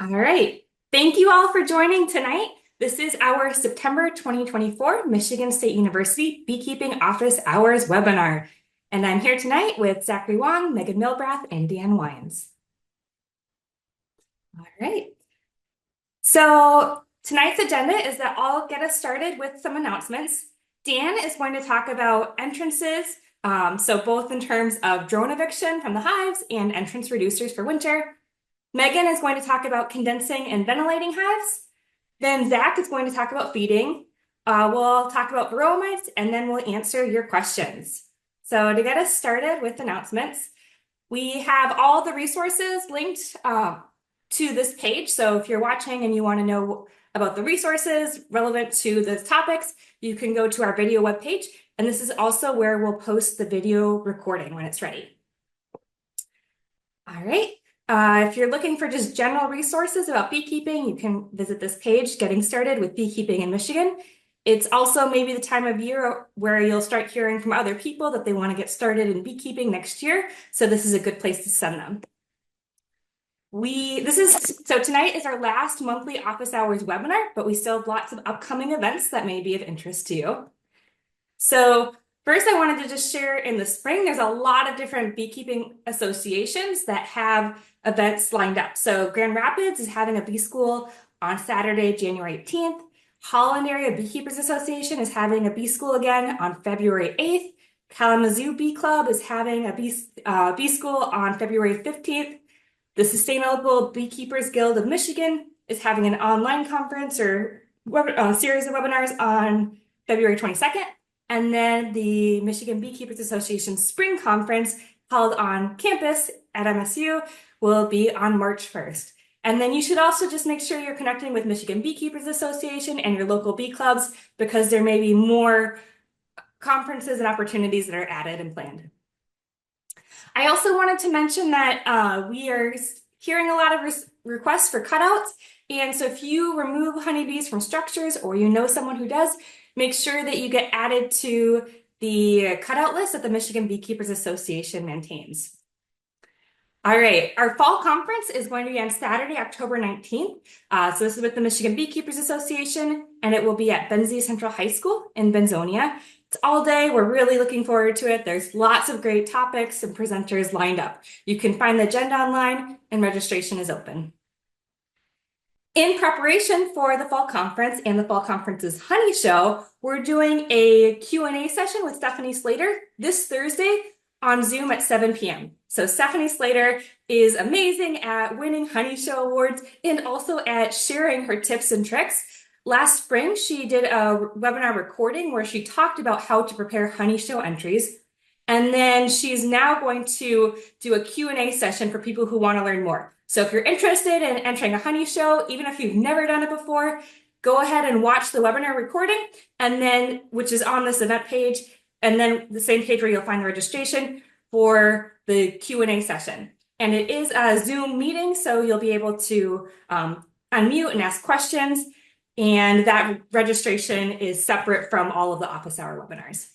All right. Thank you all for joining tonight. This is our September 2024 Michigan State University Beekeeping Office Hours webinar. And I'm here tonight with Zachary Wong, Megan Milbrath, and Dan Wyans. All right. So tonight's agenda is that I'll get us started with some announcements. Dan is going to talk about entrances, so both in terms of drone eviction from the hives and entrance reducers for winter. Megan is going to talk about condensing and ventilating hives. Then Zach is going to talk about feeding. We'll talk about varroa mites, and then we'll answer your questions. So to get us started with announcements, we have all the resources linked to this page. So if you're watching and you want to know about the resources relevant to the topics, you can go to our video webpage. And this is also where we'll post the video recording when it's ready. All right. If you're looking for just general resources about beekeeping, you can visit this page, Getting Started with Beekeeping in Michigan. It's also maybe the time of year where you'll start hearing from other people that they want to get started in beekeeping next year. So this is a good place to send them. So tonight is our last monthly office hours webinar, but we still have lots of upcoming events that may be of interest to you. So first, I wanted to just share in the spring, there's a lot of different beekeeping associations that have events lined up. So Grand Rapids is having a bee school on Saturday, January 18th. Holland Area Beekeepers Association is having a bee school again on February 8th. Kalamazoo Bee Club is having a bee school on February 15th. The Sustainable Beekeepers Guild of Michigan is having an online conference or series of webinars on February 22nd. And then the Michigan Beekeepers Association Spring Conference held on campus at MSU will be on March 1st. And then you should also just make sure you're connecting with Michigan Beekeepers Association and your local bee clubs because there may be more conferences and opportunities that are added and planned. I also wanted to mention that we are hearing a lot of requests for cutouts. And so if you remove honeybees from structures or you know someone who does, make sure that you get added to the cutout list that the Michigan Beekeepers Association maintains. All right, our fall conference is going to be on Saturday, October 19th. So this is with the Michigan Beekeepers Association, and it will be at Benzie Central High School in Benzonia. It's all day. We're really looking forward to it. There's lots of great topics and presenters lined up. You can find the agenda online, and registration is open. In preparation for the fall conference and the fall conference's honey show, we're doing a Q&A session with Stephanie Slater this Thursday on Zoom at 7 p.m. So Stephanie Slater is amazing at winning honey show awards and also at sharing her tips and tricks. Last spring, she did a webinar recording where she talked about how to prepare honey show entries. And then she's now going to do a Q&A session for people who want to learn more. So if you're interested in entering a honey show, even if you've never done it before, go ahead and watch the webinar recording, and then which is on this event page, and then the same page where you'll find the registration for the Q&A session. And it is a Zoom meeting, so you'll be able to unmute and ask questions. And that registration is separate from all of the office hour webinars.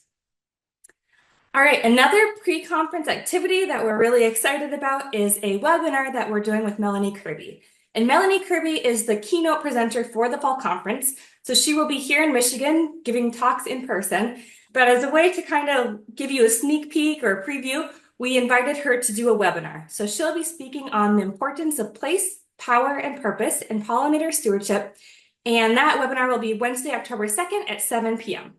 All right, another pre-conference activity that we're really excited about is a webinar that we're doing with Melanie Kirby. And Melanie Kirby is the keynote presenter for the fall conference. So she will be here in Michigan giving talks in person. But as a way to kind of give you a sneak peek or a preview, we invited her to do a webinar. So she'll be speaking on the importance of place, power, and purpose in pollinator stewardship. And that webinar will be Wednesday, October 2nd at 7 p.m.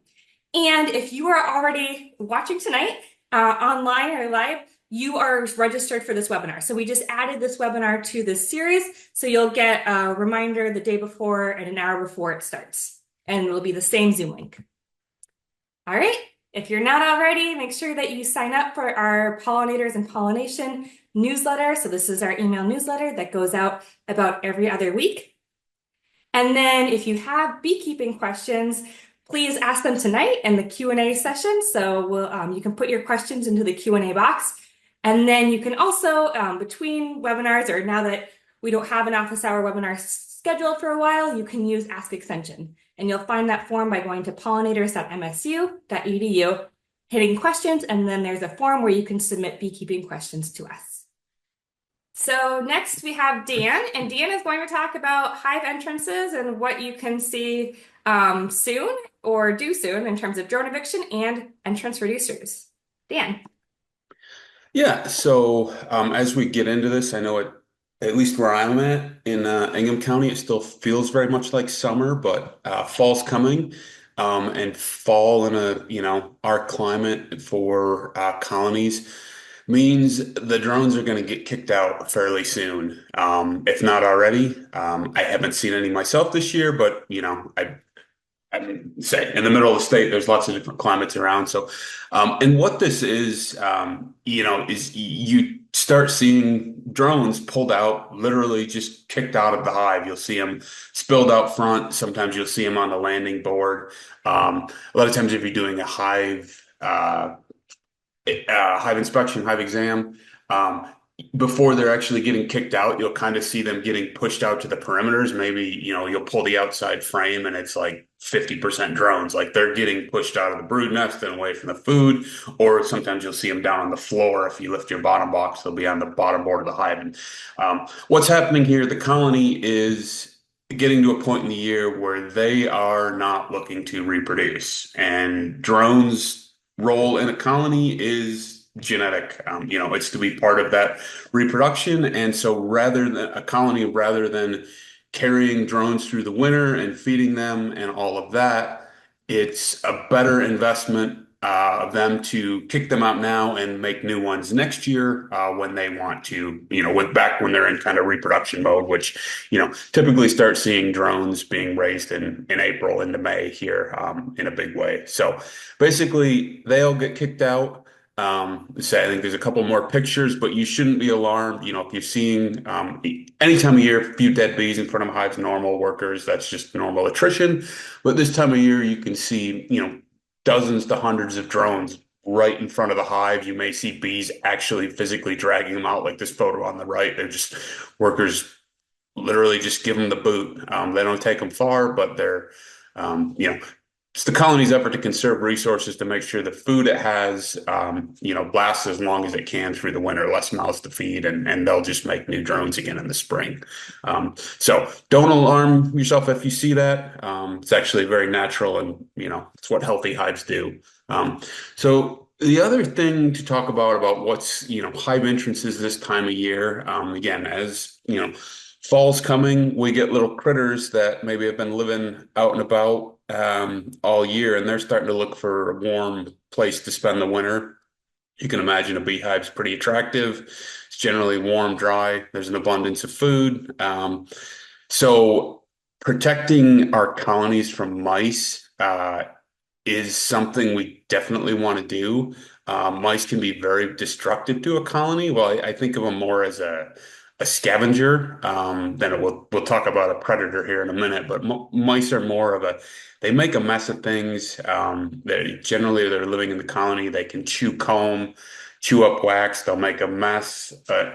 And if you are already watching tonight online or live, you are registered for this webinar. So we just added this webinar to this series. So you'll get a reminder the day before and an hour before it starts. And it'll be the same Zoom link. All right, if you're not already, make sure that you sign up for our Pollinators and Pollination newsletter. So this is our email newsletter that goes out about every other week. And then if you have beekeeping questions, please ask them tonight in the Q&A session. So you can put your questions into the Q&A box. And then you can also, between webinars, or now that we don't have an office hour webinar scheduled for a while, you can use Ask Extension. And you'll find that form by going to pollinators.msu.edu, hitting questions, and then there's a form where you can submit beekeeping questions to us. So next we have Dan, and Dan is going to talk about hive entrances and what you can see soon or do soon in terms of drone eviction and entrance reducers. Dan. Yeah, so as we get into this, I know at least where I'm at in Ingham County, it still feels very much like summer, but fall's coming. And fall in our climate for colonies means the drones are going to get kicked out fairly soon, if not already. I haven't seen any myself this year, but I mean, say in the middle of the state, there's lots of different climates around. So, and what this is, is you start seeing drones pulled out, literally just kicked out of the hive. You'll see them spilled out front. Sometimes you'll see them on the landing board. A lot of times, if you're doing a hive inspection, hive exam, um, before they're actually getting kicked out, you'll kind of see them getting pushed out to the perimeters. Maybe, you'll pull the outside frame and it's like 50% drones. Like they're getting pushed out of the brood nest and away from the food. Or sometimes you'll see them down on the floor. If you lift your bottom box, they'll be on the bottom board of the hive. And what's happening here, the colony is getting to a point in the year where they are not looking to reproduce. And drones' role in a colony is genetic. It's to be part of that reproduction. And so rather than a colony, rather than carrying drones through the winter and feeding them and all of that, it's a better investment of them to kick them out now and make new ones next year when they want to, back when they're in kind of reproduction mode, which, typically start seeing drones being raised in April into May here in a big way. So basically, they all get kicked out. I think there's a couple more pictures, but you shouldn't be alarmed. If you're seeing any time of year, a few dead bees in front of hives, normal workers, that's just normal attrition. But this time of year, you can see, dozens to hundreds of drones right in front of the hive. You may see bees actually physically dragging them out, like this photo on the right. They're just workers literally just give them the boot. They don't take them far, but they're, it's the colony's effort to conserve resources to make sure the food it has, lasts as long as it can through the winter, less mouths to feed, and they'll just make new drones again in the spring. So don't alarm yourself if you see that. It's actually very natural, and it's what healthy hives do. So the other thing to talk about what's hive entrances this time of year, again, as fall's coming, we get little critters that maybe have been living out and about all year, and they're starting to look for a warm place to spend the winter. You can imagine a beehive's pretty attractive. It's generally warm, dry. There's an abundance of food. So protecting our colonies from mice is something we definitely want to do. Mice can be very destructive to a colony. Well, I think of them more as a scavenger. Then we'll talk about a predator here in a minute, but mice are more of they make a mess of things. They're living in the colony. They can chew comb, chew up wax. They'll make a mess. But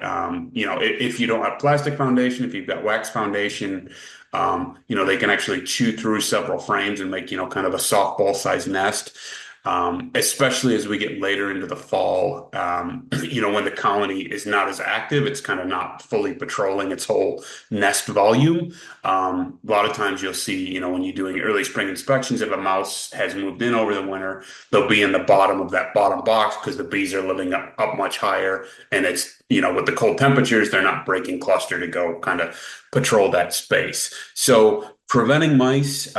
if you don't have plastic foundation, if you've got wax foundation, they can actually chew through several frames and make, kind of a softball sized nest. Especially as we get later into the fall, when the colony is not as active, it's kind of not fully patrolling its whole nest volume. A lot of times you'll see, when you're doing early spring inspections, if a mouse has moved in over the winter, they'll be in the bottom of that bottom box because the bees are living up much higher. And it's, with the cold temperatures, they're not breaking cluster to go kind of patrol that space. So preventing mice,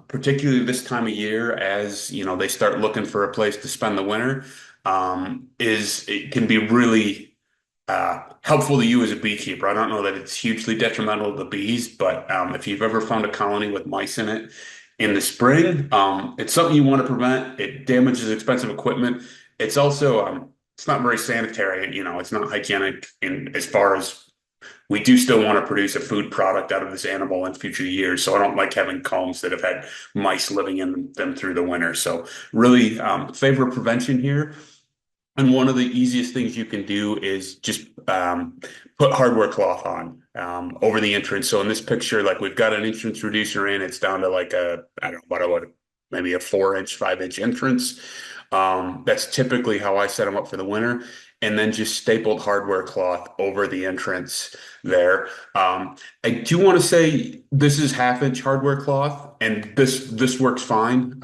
particularly this time of year, as they start looking for a place to spend the winter, it can be really helpful to you as a beekeeper. I don't know that it's hugely detrimental to the bees, but if you've ever found a colony with mice in it in the spring, it's something you want to prevent. It damages expensive equipment. It's also it's not very sanitary. It's not hygienic in as far as we do still want to produce a food product out of this animal in future years. So I don't like having combs that have had mice living in them through the winter. So really favor prevention here. And one of the easiest things you can do is just put hardware cloth on over the entrance. So in this picture, like we've got an entrance reducer in, it's down to like I don't know, what maybe a 4-inch, 5-inch entrance. That's typically how I set them up for the winter. and then just stapled hardware cloth over the entrance there. I do want to say this is half-inch hardware cloth, and this works fine.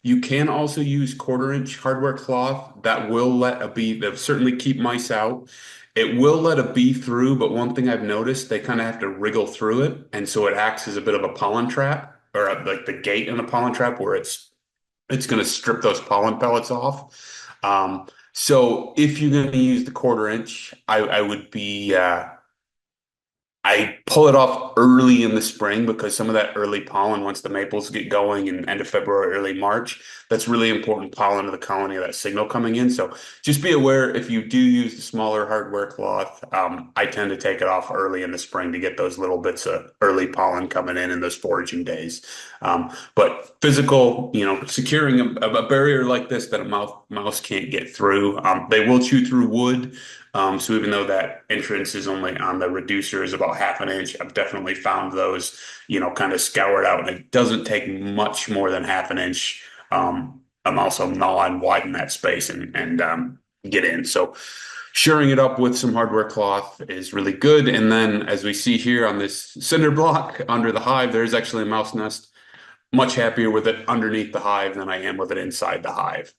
You can also use quarter-inch hardware cloth that will let a bee, that certainly keep mice out. It will let a bee through, but one thing I've noticed, they kind of have to wriggle through it, and so it acts as a bit of a pollen trap, or like the gate in a pollen trap, where it's going to strip those pollen pellets off. So if you're going to use the quarter inch, I would be I pull it off early in the spring because some of that early pollen, once the maples get going in end of February, early March, that's really important pollen to the colony, that signal coming in. So just be aware if you do use the smaller hardware cloth, I tend to take it off early in the spring to get those little bits of early pollen coming in those foraging days. But physical, securing a barrier like this that a mouse can't get through, they will chew through wood. So even though that entrance is only on the reducer is about half an inch, I've definitely found those, kind of scoured out, and it doesn't take much more than half an inch. I'm also gnaw and widen that space and get in. So shoring it up with some hardware cloth is really good. And then as we see here on this cinder block under the hive, there's actually a mouse nest. Much happier with it underneath the hive than I am with it inside the hive.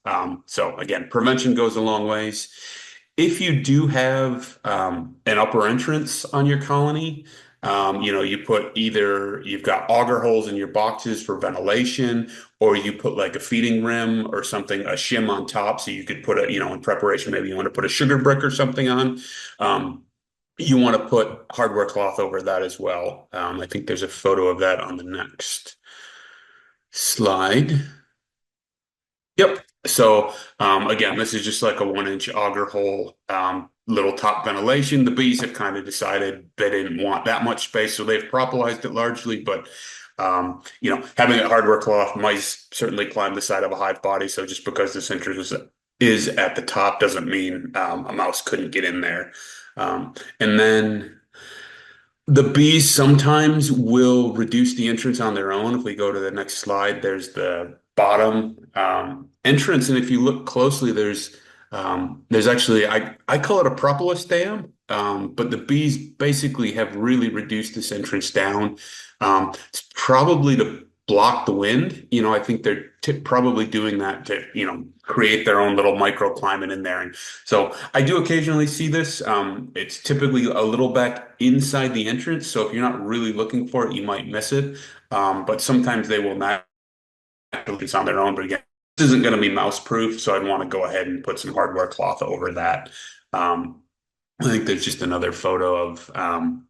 So again, prevention goes a long ways. If you do have an upper entrance on your colony, you put either you've got auger holes in your boxes for ventilation, or you put like a feeding rim or something, a shim on top. So you could put in preparation, maybe you want to put a sugar brick or something on. You want to put hardware cloth over that as well. I think there's a photo of that on the next slide. Yep. So again, this is just like a 1 inch auger hole, little top ventilation. The bees have kind of decided they didn't want that much space, so they've propolized it largely. But having a hardware cloth, mice certainly climb the side of a hive body. So just because the center is at the top doesn't mean a mouse couldn't get in there. And then the bees sometimes will reduce the entrance on their own. If we go to the next slide, there's the bottom entrance, and if you look closely, there's actually I call it a propolis dam, but the bees basically have really reduced this entrance down. It's probably to block the wind. I think they're probably doing that to create their own little microclimate in there. And so I do occasionally see this. It's typically a little back inside the entrance, so if you're not really looking for it, you might miss it. But sometimes they will not it's on their own. But again, this isn't going to be mouse proof, so I'd want to go ahead and put some hardware cloth over that. I think there's just another photo of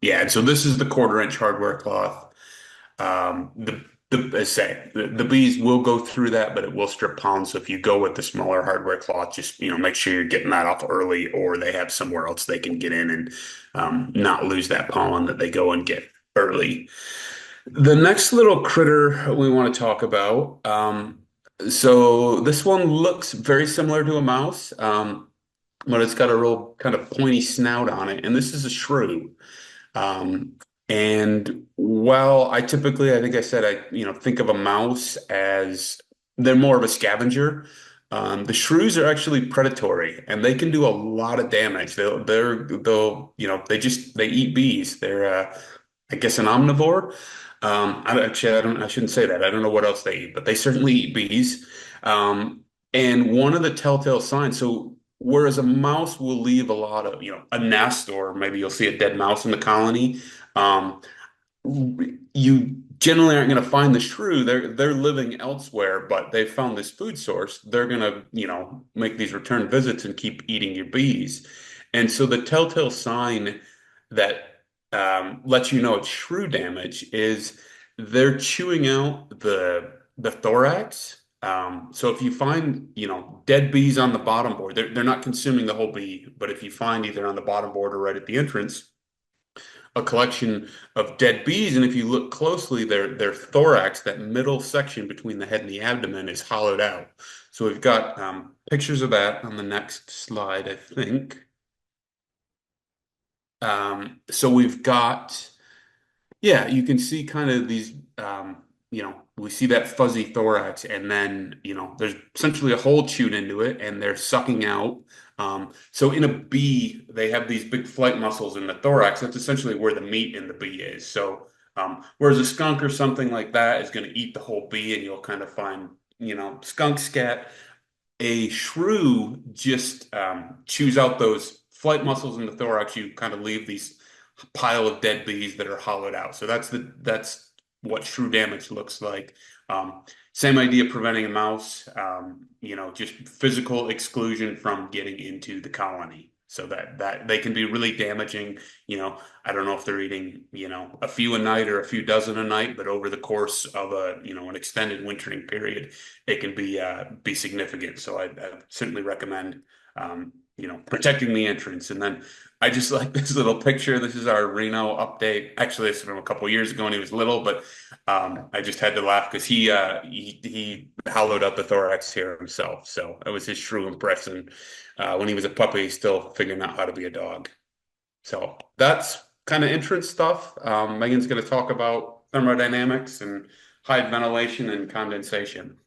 yeah. And so this is the quarter-inch hardware cloth. As say the bees will go through that, but it will strip pollen. So if you go with the smaller hardware cloth, just make sure you're getting that off early, or they have somewhere else they can get in and not lose that pollen that they go and get early. The next little critter we want to talk about. So this one looks very similar to a mouse, but it's got a real kind of pointy snout on it, and this is a shrew. Um, and while I think I said think of a mouse as they're more of a scavenger. The shrews are actually predatory, and they can do a lot of damage. They eat bees. They're I guess an omnivore. I shouldn't say that. I don't know what else they eat, but they certainly eat bees. And one of the telltale signs, so whereas a mouse will leave a lot of, a nest, or maybe you'll see a dead mouse in the colony, um, you generally aren't going to find the shrew. They're living elsewhere, but they've found this food source. They're going to, make these return visits and keep eating your bees. And so the telltale sign that lets you know it's shrew damage is they're chewing out the thorax. So if you find, dead bees on the bottom board, they're not consuming the whole bee, but if you find either on the bottom board or right at the entrance, a collection of dead bees, and if you look closely, their thorax, that middle section between the head and the abdomen, is hollowed out. So we've got pictures of that on the next slide, I think. So we've got, yeah, you can see kind of these, we see that fuzzy thorax, and then, there's essentially a hole chewed into it, and they're sucking out So in a bee, they have these big flight muscles in the thorax. That's essentially where the meat in the bee is. So whereas a skunk or something like that is going to eat the whole bee, and you'll kind of find, skunk scat. A shrew just chews out those flight muscles in the thorax. You kind of leave these pile of dead bees that are hollowed out. So that's what shrew damage looks like. Um, Same idea preventing a mouse, just physical exclusion from getting into the colony. So that they can be really damaging. I don't know if they're eating, a few a night or a few dozen a night, but over the course of an extended wintering period, it can be significant. So I certainly recommend, protecting the entrance. And then I just like this little picture. This is our Reno update. Actually, this is from a couple years ago when he was little, but I just had to laugh because he hollowed out the thorax here himself. So it was his shrew impression. When he was a puppy, still figuring out how to be a dog. So that's kind of entrance stuff. Megan's going to talk about thermodynamics and hive ventilation and condensation.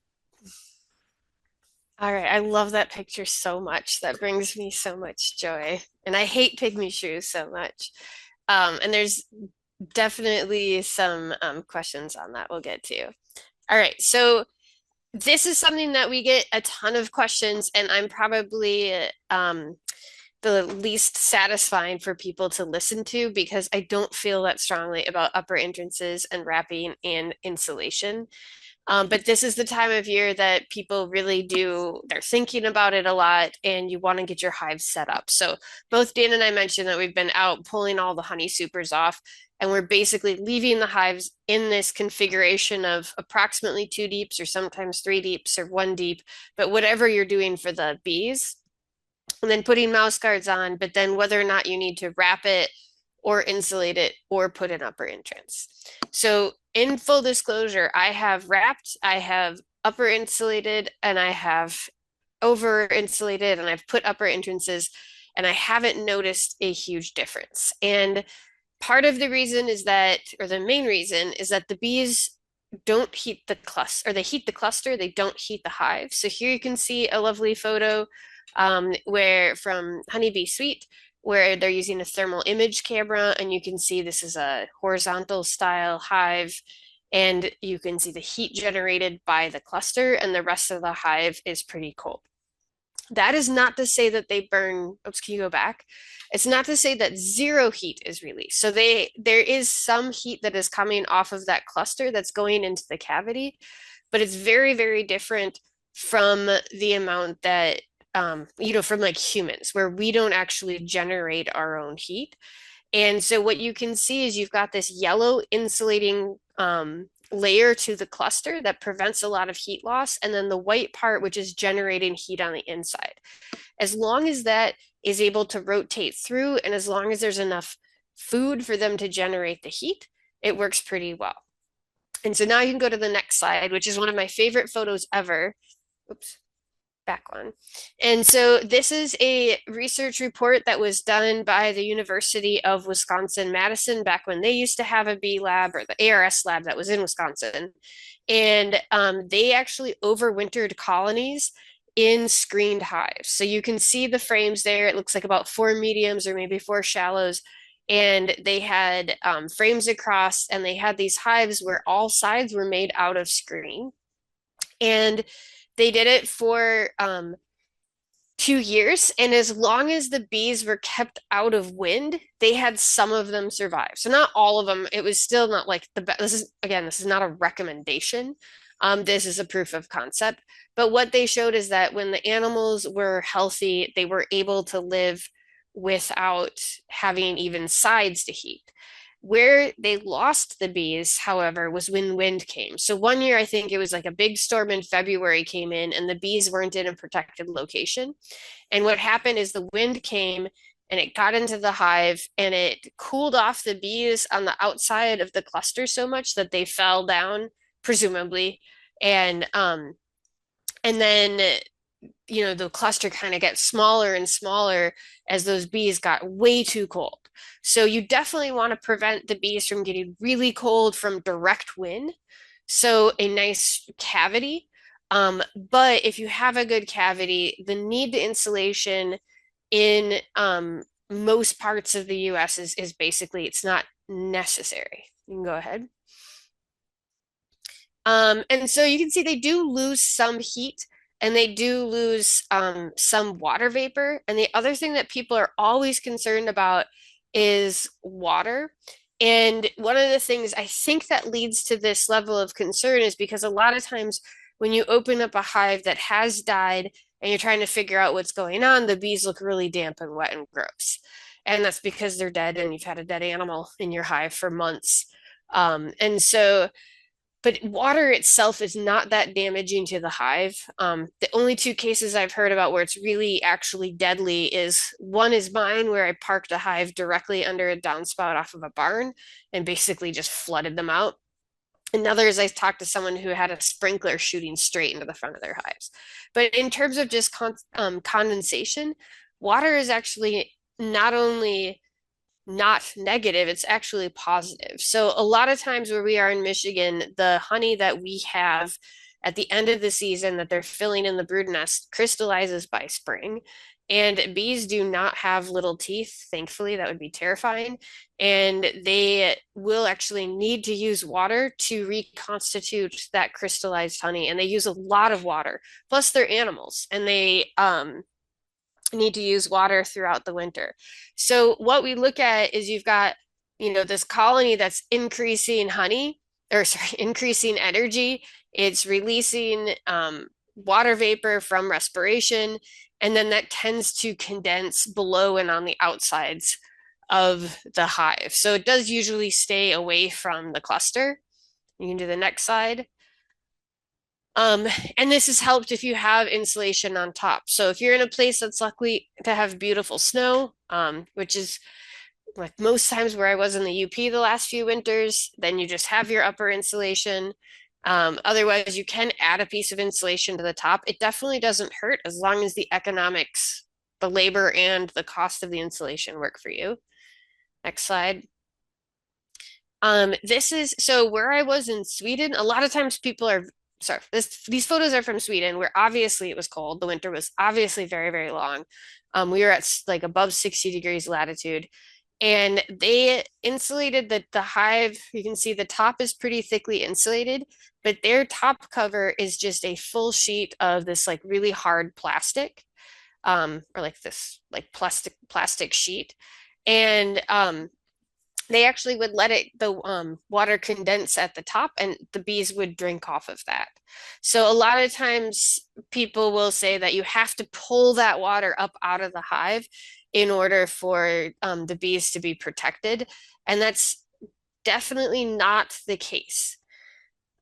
All right, I love that picture so much. That brings me so much joy. And I hate pygmy shoes so much. And there's definitely some questions on that we'll get to. All right, so this is something that we get a ton of questions, and I'm probably the least satisfying for people to listen to because I don't feel that strongly about upper entrances and wrapping and insulation. But this is the time of year that people really do, they're thinking about it a lot, and you want to get your hives set up. So both Dan and I mentioned that we've been out pulling all the honey supers off, and we're basically leaving the hives in this configuration of approximately 2 deeps or sometimes 3 deeps or 1 deep, but whatever you're doing for the bees, and then putting mouse guards on, but then whether or not you need to wrap it or insulate it or put an upper entrance. So in full disclosure, I have wrapped, I have upper insulated, and I have over insulated, and I've put upper entrances, and I haven't noticed a huge difference. And part of the reason is that, or the main reason is that the bees don't heat the cluster, or they heat the cluster, they don't heat the hive. So here you can see a lovely photo where from Honeybee Suite, where they're using a thermal image camera, and you can see this is a horizontal style hive, and you can see the heat generated by the cluster, and the rest of the hive is pretty cold. That is not to say that they burn. Oops, can you go back? It's not to say that zero heat is released. So there is some heat that is coming off of that cluster that's going into the cavity, but it's very, very different from the amount that from like humans, where we don't actually generate our own heat. And so what you can see is you've got this yellow insulating layer to the cluster that prevents a lot of heat loss, and then the white part, which is generating heat on the inside. As long as that is able to rotate through, and as long as there's enough food for them to generate the heat, it works pretty well. And so now you can go to the next slide, which is one of my favorite photos ever. Oops, back one. And so this is a research report that was done by the University of Wisconsin-Madison back when they used to have a bee lab, or the ARS lab that was in Wisconsin. And they actually overwintered colonies in screened hives. So you can see the frames there. It looks like about 4 mediums or maybe 4 shallows. And they had frames across, and they had these hives where all sides were made out of screen. And they did it for 2 years, and as long as the bees were kept out of wind, they had some of them survive. So not all of them. It was still not like the best. This is not a recommendation. This is a proof of concept. But what they showed is that when the animals were healthy, they were able to live without having even sides to heat. Where they lost the bees, however, was when wind came. So one year, I think it was like a big storm in February came in, and the bees weren't in a protected location. And what happened is the wind came and it got into the hive, and it cooled off the bees on the outside of the cluster so much that they fell down, presumably. And then the cluster kind of gets smaller and smaller as those bees got way too cold. So you definitely want to prevent the bees from getting really cold from direct wind. So a nice cavity. But if you have a good cavity, the need to insulation in most parts of the US is basically it's not necessary. You can go ahead. And so you can see they do lose some heat and they do lose some water vapor. And the other thing that people are always concerned about is water. And one of the things I think that leads to this level of concern is because a lot of times when you open up a hive that has died and you're trying to figure out what's going on, the bees look really damp and wet and gross. And that's because they're dead and you've had a dead animal in your hive for months. And so but water itself is not that damaging to the hive. The only two cases I've heard about where it's really actually deadly is one is mine, where I parked a hive directly under a downspout off of a barn and basically just flooded them out. Another is I talked to someone who had a sprinkler shooting straight into the front of their hives. But in terms of just condensation, water is actually not only not negative, it's actually positive. So a lot of times where we are in Michigan, the honey that we have at the end of the season that they're filling in the brood nest crystallizes by spring. And bees do not have little teeth. Thankfully, that would be terrifying. And they will actually need to use water to reconstitute that crystallized honey. And they use a lot of water. Plus, they're animals, and they need to use water throughout the winter. So what we look at is you've got, this colony that's increasing honey, or sorry, increasing energy. It's releasing water vapor from respiration, and then that tends to condense below and on the outsides of the hive. So it does usually stay away from the cluster. You can do the next slide. Um, and this has helped if you have insulation on top. So if you're in a place that's lucky to have beautiful snow, which is like most times where I was in the UP the last few winters, then you just have your upper insulation. Otherwise, you can add a piece of insulation to the top. It definitely doesn't hurt as long as the economics, the labor, and the cost of the insulation work for you. Next slide. This is so where I was in Sweden, a lot of times people are sorry, these photos are from Sweden, where obviously it was cold. The winter was obviously very, very long. We were at like above 60 degrees latitude, and they insulated the hive. You can see the top is pretty thickly insulated, but their top cover is just a full sheet of this like really hard plastic, or like this like plastic sheet. And they actually would let the water condense at the top and the bees would drink off of that. So a lot of times people will say that you have to pull that water up out of the hive in order for the bees to be protected. And that's definitely not the case.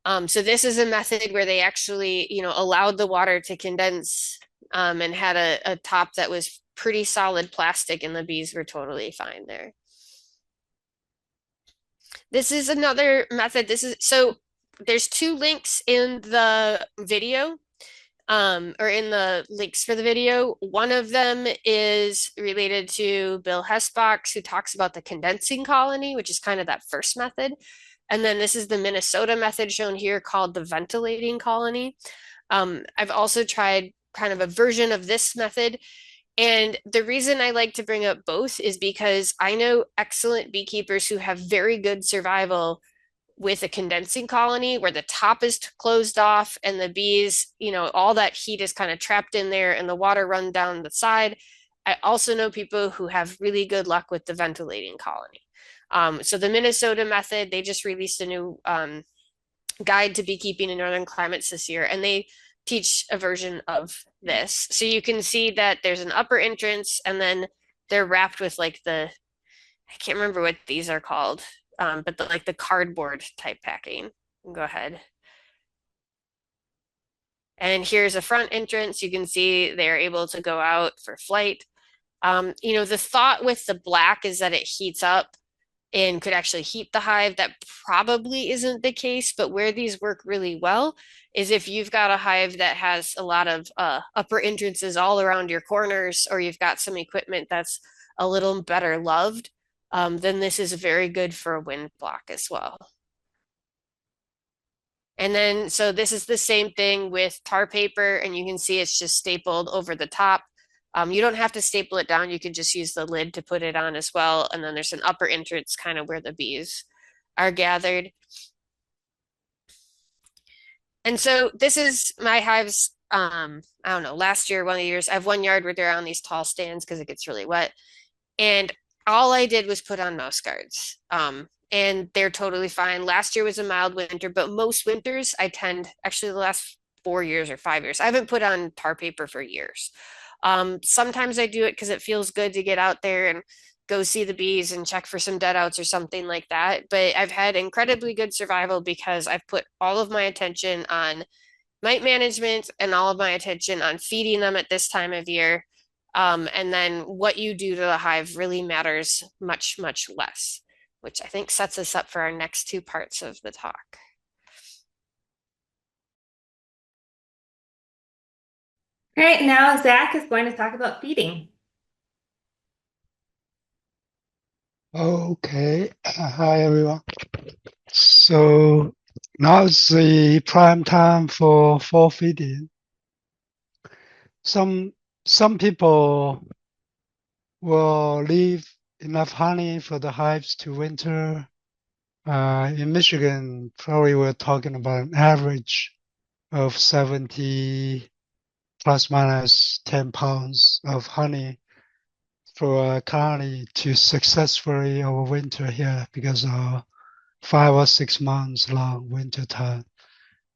So this is a method where they actually, allowed the water to condense and had a top that was pretty solid plastic and the bees were totally fine there. This is another method. So there's two links in the video, or in the links for the video. One of them is related to Bill Hesbox, who talks about the condensing colony, which is kind of that first method. And then this is the Minnesota method shown here called the ventilating colony. I've also tried kind of a version of this method. And the reason I like to bring up both is because I know excellent beekeepers who have very good survival with a condensing colony where the top is closed off and the bees, all that heat is kind of trapped in there and the water run down the side. I also know people who have really good luck with the ventilating colony. So the Minnesota method, they just released a new guide to beekeeping in northern climates this year, and they teach a version of this. So you can see that there's an upper entrance and then they're wrapped with like I can't remember what these are called, but like the cardboard type packing. Go ahead. And here's a front entrance. You can see they're able to go out for flight. The thought with the black is that it heats up and could actually heat the hive. That probably isn't the case, but where these work really well is if you've got a hive that has a lot of upper entrances all around your corners, or you've got some equipment that's a little better loved, then this is very good for a wind block as well. And then, so this is the same thing with tar paper, and you can see it's just stapled over the top. You don't have to staple it down. You can just use the lid to put it on as well. And then there's an upper entrance kind of where the bees are gathered. And so this is my hives. I don't know, last year, one of the years, I have one yard where they're on these tall stands because it gets really wet. And all I did was put on mouse guards. And they're totally fine. Last year was a mild winter, but most winters I tend, actually the last 4 years or 5 years, I haven't put on tar paper for years. Sometimes I do it because it feels good to get out there and go see the bees and check for some dead outs or something like that. But I've had incredibly good survival because I've put all of my attention on mite management and all of my attention on feeding them at this time of year. And then what you do to the hive really matters much, much less, which I think sets us up for our next two parts of the talk. All right, now Zach is going to talk about feeding. Okay, hi everyone. So now it's the prime time for fall feeding. Some people will leave enough honey for the hives to winter. In Michigan, probably we're talking about an average of 70 plus minus 10 pounds of honey for a colony to successfully overwinter here because of 5 or 6 months long winter time.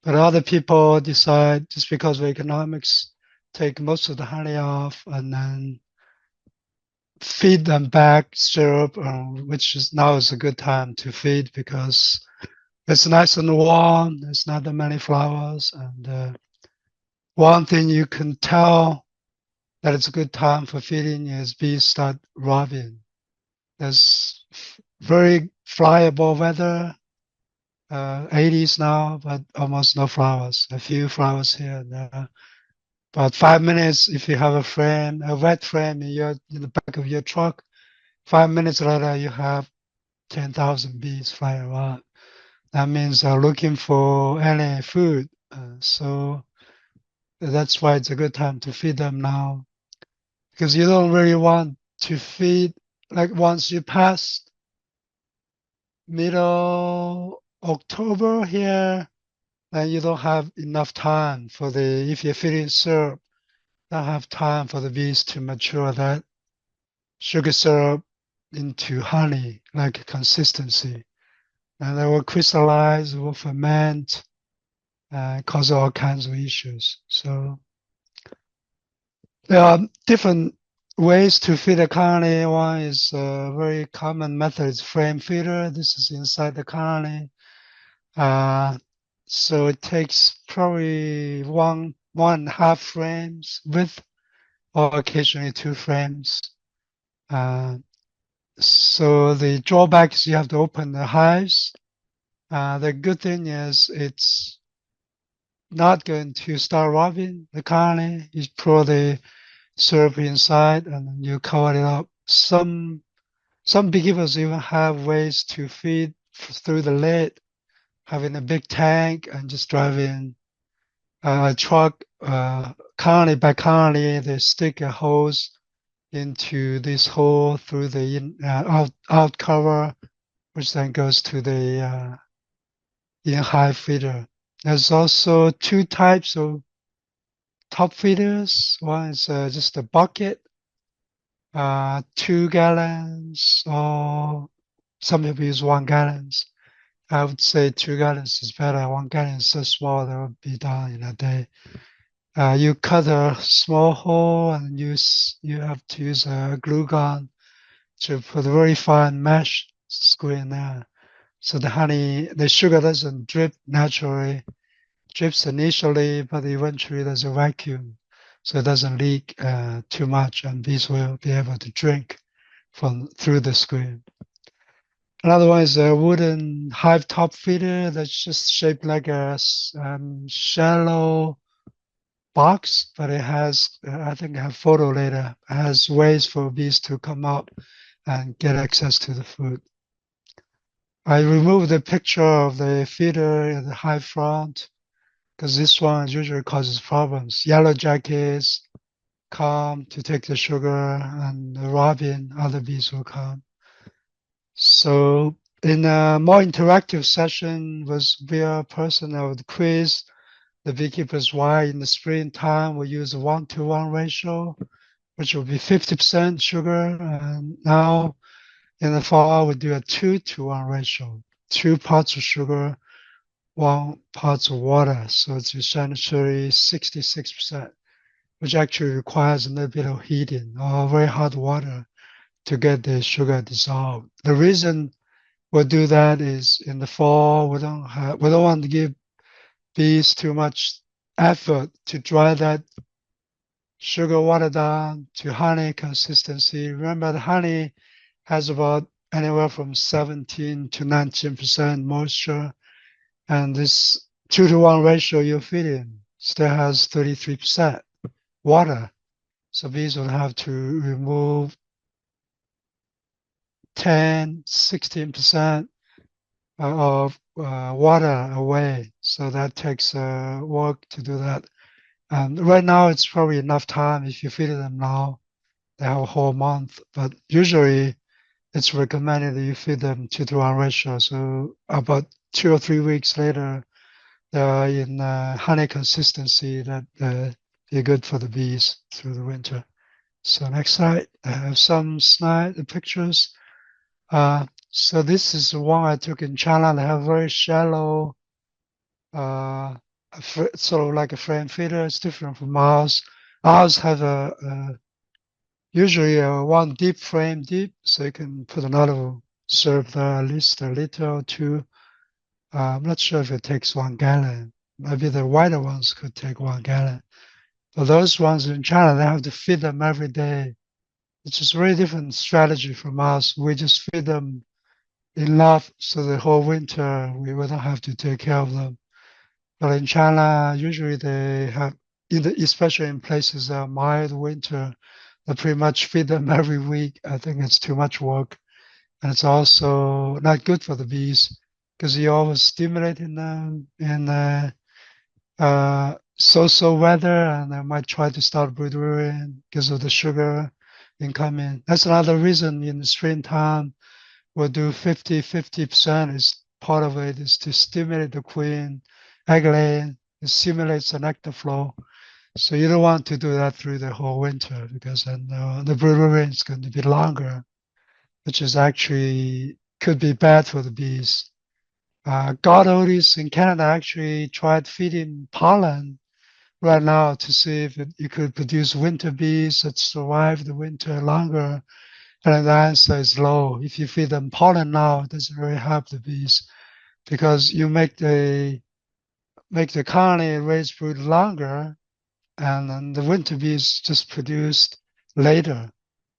But other people decide just because of economics, take most of the honey off and then feed them back syrup, which is now is a good time to feed because it's nice and warm. There's not that many flowers, and one thing you can tell that it's a good time for feeding is bees start robbing. There's very flyable weather, 80s now, but almost no flowers. A few flowers here and there. About 5 minutes, if you have a wet frame in the back of your truck, 5 minutes later you have 10,000 bees flying around. That means they're looking for any food. So that's why it's a good time to feed them now, because you don't really want to feed like once you pass middle October here, then you don't have enough time for if you're feeding syrup, don't have time for the bees to mature that sugar syrup into honey, like consistency. And they will crystallize, will ferment, cause all kinds of issues. So there are different ways to feed a colony. One is a very common method is frame feeder. This is inside the colony. So it takes probably one and a half frames width, or occasionally 2 frames. So the drawback is you have to open the hives. The good thing is it's not going to start robbing the colony. You pour the syrup inside and you cover it up. Some beekeepers even have ways to feed through the lid, having a big tank and just driving a truck, colony by colony. They stick a hose into this hole through the out cover, which then goes to the in-hive feeder. There's also 2 types of top feeders. One is just a bucket, 2 gallons, or some people use 1 gallons. I would say 2 gallons is better. 1 gallon is so small that would be done in a day. You cut a small hole and you have to use a glue gun to put a very fine mesh screen there. So the sugar doesn't drip naturally. Drips initially, but eventually there's a vacuum, so it doesn't leak too much, and bees will be able to drink through the screen. Another one is a wooden hive top feeder that's just shaped like a shallow box, but it has, I think I have a photo later, it has ways for bees to come up and get access to the food. I removed the picture of the feeder in the hive front because this one usually causes problems. Yellow jackets, come to take the sugar, and the robin, other bees will come. So in a more interactive session with real person, I would quiz the beekeepers why in the springtime we use a 1-to-1 ratio, which will be 50% sugar. And now in the fall, we do a 2-to-1 ratio, 2 parts of sugar, 1 part of water. So it's essentially 66%, which actually requires a little bit of heating or very hot water to get the sugar dissolved. The reason we'll do that is in the fall, we don't want to give bees too much effort to dry that sugar water down to honey consistency. Remember, the honey has about anywhere from 17 to 19% moisture, and this 2-to-1 ratio you're feeding still has 33% water. So bees will have to remove 10, 16% of water away. So that takes work to do that. And right now, it's probably enough time if you feed them now. They have a whole month, but usually it's recommended that you feed them 2-to-1 ratio. So about 2 or 3 weeks later, they are in honey consistency that be good for the bees through the winter. So next slide, I have some pictures. So this is the one I took in China. They have very shallow, sort of like a frame feeder. It's different from ours. Ours have usually one deep frame deep, so you can put another serve there at least a liter or two. I'm not sure if it takes 1 gallon. Maybe the wider ones could take 1 gallon. But those ones in China, they have to feed them every day. It's just a very different strategy from us. We just feed them enough so the whole winter we wouldn't have to take care of them. But in China, usually they have, especially in places that are mild winter, they pretty much feed them every week. I think it's too much work. And it's also not good for the bees because you're always stimulating them in so-so weather, and they might try to start brood rearing because of the sugar incoming. That's another reason in the springtime we'll do 50% is part of it is to stimulate the queen egg laying. It stimulates the nectar flow. So you don't want to do that through the whole winter because then the brood rearing is going to be longer, which is actually could be bad for the bees. God Otis in Canada actually tried feeding pollen right now to see if you could produce winter bees that survive the winter longer. And the answer is low. If you feed them pollen now, it doesn't really help the bees because you make the colony raise brood longer, and then the winter bees just produced later.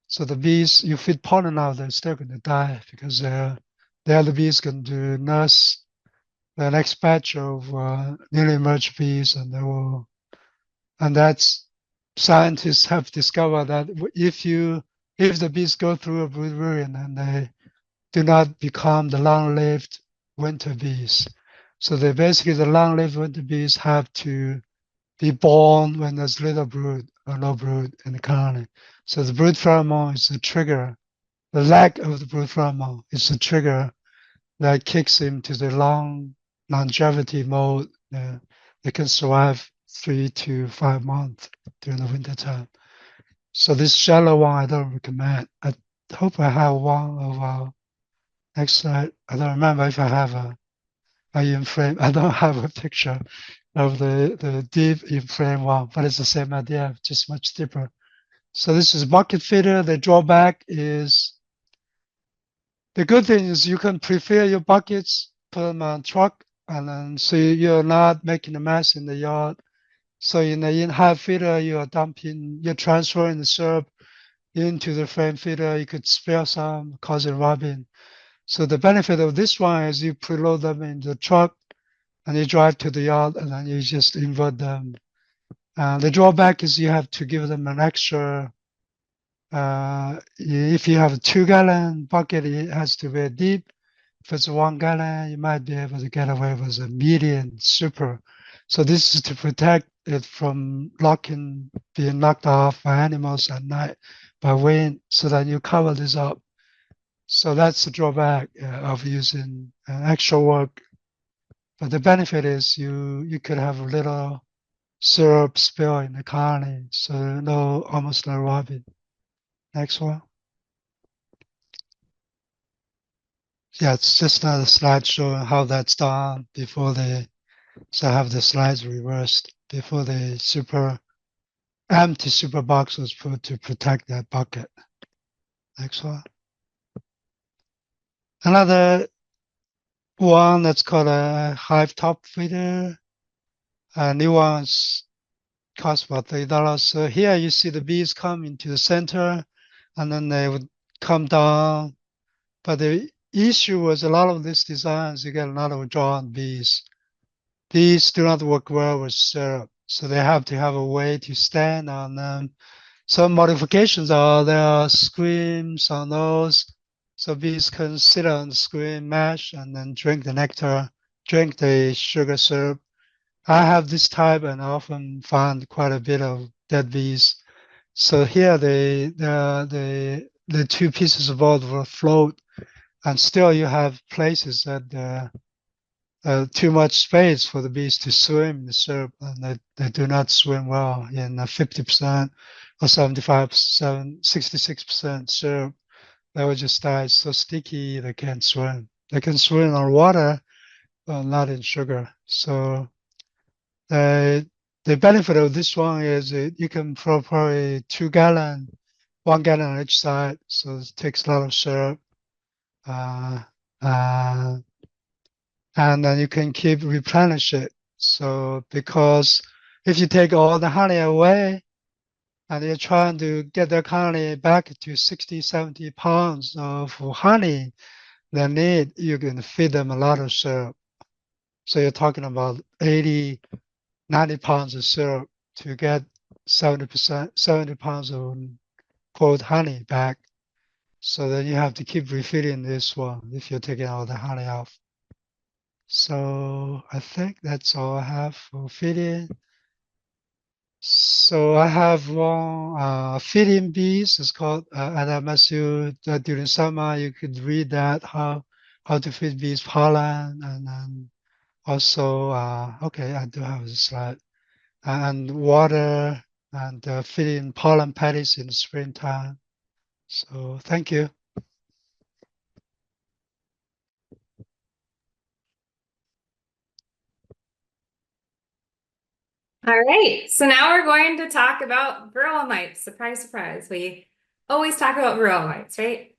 So the bees you feed pollen now, they're still going to die because the other bees going to nurse the next batch of newly emerged bees, and they will. And that's scientists have discovered that if the bees go through a brood rearing and they do not become the long-lived winter bees. So they basically, the long-lived winter bees have to be born when there's little brood or no brood in the colony. So the brood pheromone is the trigger. The lack of the brood pheromone is the trigger that kicks into the long longevity mode. They can survive 3 to 5 months during the winter time. So this shallow one I don't recommend. I hope I have one of our next slide. I don't remember if I have a in frame. I don't have a picture of the deep in frame one, but it's the same idea, just much deeper. So this is bucket feeder. The drawback is the good thing is you can prepare your buckets, put them on truck, and then so you're not making a mess in the yard. So in the in-hive feeder, you're transferring the syrup into the frame feeder. You could spare some, causing robbing. So the benefit of this one is you preload them in the truck and you drive to the yard and then you just invert them. The drawback is you have to give them an extra. If you have a 2-gallon bucket, it has to be deep. If it's 1 gallon, you might be able to get away with a medium super. So this is to protect it from being knocked off by animals at night by wind, so that you cover this up. So that's the drawback of using extra work. But the benefit is you could have a little syrup spill in the colony, so almost no rubbing. Next one. Yeah, it's just another slide showing how that's done before so I have the slides reversed before the empty super box was put to protect that bucket. Next one. Another one that's called a hive top feeder. New ones cost about $30. So here you see the bees come into the center and then they would come down. But the issue was a lot of these designs, you get a lot of drawn bees. These do not work well with syrup, so they have to have a way to stand on them. Some modifications there are screens on those, so bees can sit on the screen mesh and then drink the nectar, drink the sugar syrup. I have this type and I often find quite a bit of dead bees. So here the two pieces of board will float, and still you have places that too much space for the bees to swim in the syrup, and they do not swim well in 50% or 75%, 66% syrup. They will just die so sticky they can't swim. They can swim on water, but not in sugar. So the benefit of this one is you can throw probably 2 gallon, 1 gallon on each side, so it takes a lot of syrup. And then you can keep replenish it. So because if you take all the honey away and you're trying to get the colony back to 60, 70 pounds of honey they need, you can feed them a lot of syrup. So you're talking about 80, 90 pounds of syrup to get 70 pounds of quote honey back. So then you have to keep refilling this one if you're taking all the honey off. So I think that's all I have for feeding. So I have one feeding bees. It's called, and I must you during summer you could read that how to feed bees pollen, and then also okay, I do have a slide, and water and feeding pollen patties in the springtime. So thank you. All right, so now we're going to talk about varroa mites. Surprise, surprise. We always talk about varroa mites, right?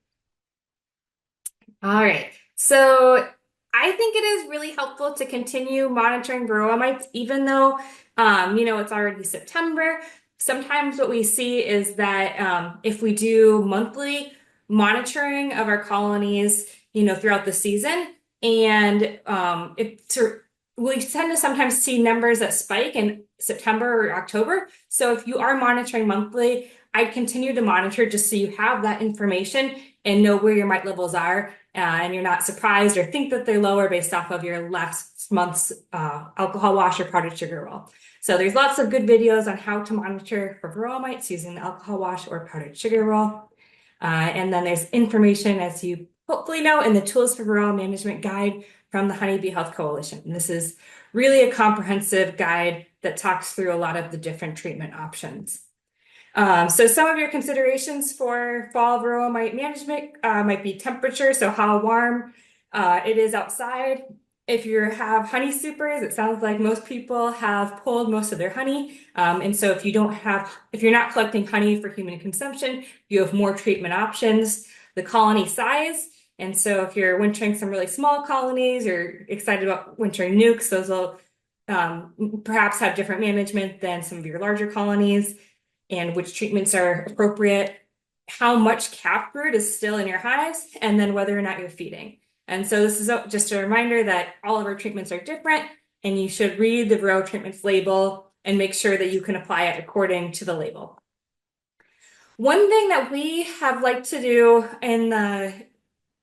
All right, so I think it is really helpful to continue monitoring varroa mites, even though, it's already September. Sometimes what we see is that if we do monthly monitoring of our colonies, throughout the season, and we tend to sometimes see numbers that spike in September or October. So if you are monitoring monthly, I'd continue to monitor just so you have that information and know where your mite levels are, and you're not surprised or think that they're lower based off of your last month's alcohol wash or powdered sugar roll. So there's lots of good videos on how to monitor for varroa mites using the alcohol wash or powdered sugar roll. And then there's information, as you hopefully know, in the Tools for Varroa Management Guide from the Honeybee Health Coalition. And this is really a comprehensive guide that talks through a lot of the different treatment options. So some of your considerations for fall varroa mite management might be temperature, so how warm it is outside. If you have honey supers, it sounds like most people have pulled most of their honey. And so if you're not collecting honey for human consumption, you have more treatment options. The colony size. And so if you're wintering some really small colonies or excited about wintering nukes, those will perhaps have different management than some of your larger colonies, and which treatments are appropriate, how much cap brood is still in your hives, and then whether or not you're feeding. And so this is just a reminder that all of our treatments are different, and you should read the varroa treatments label and make sure that you can apply it according to the label. One thing that we have liked to do in the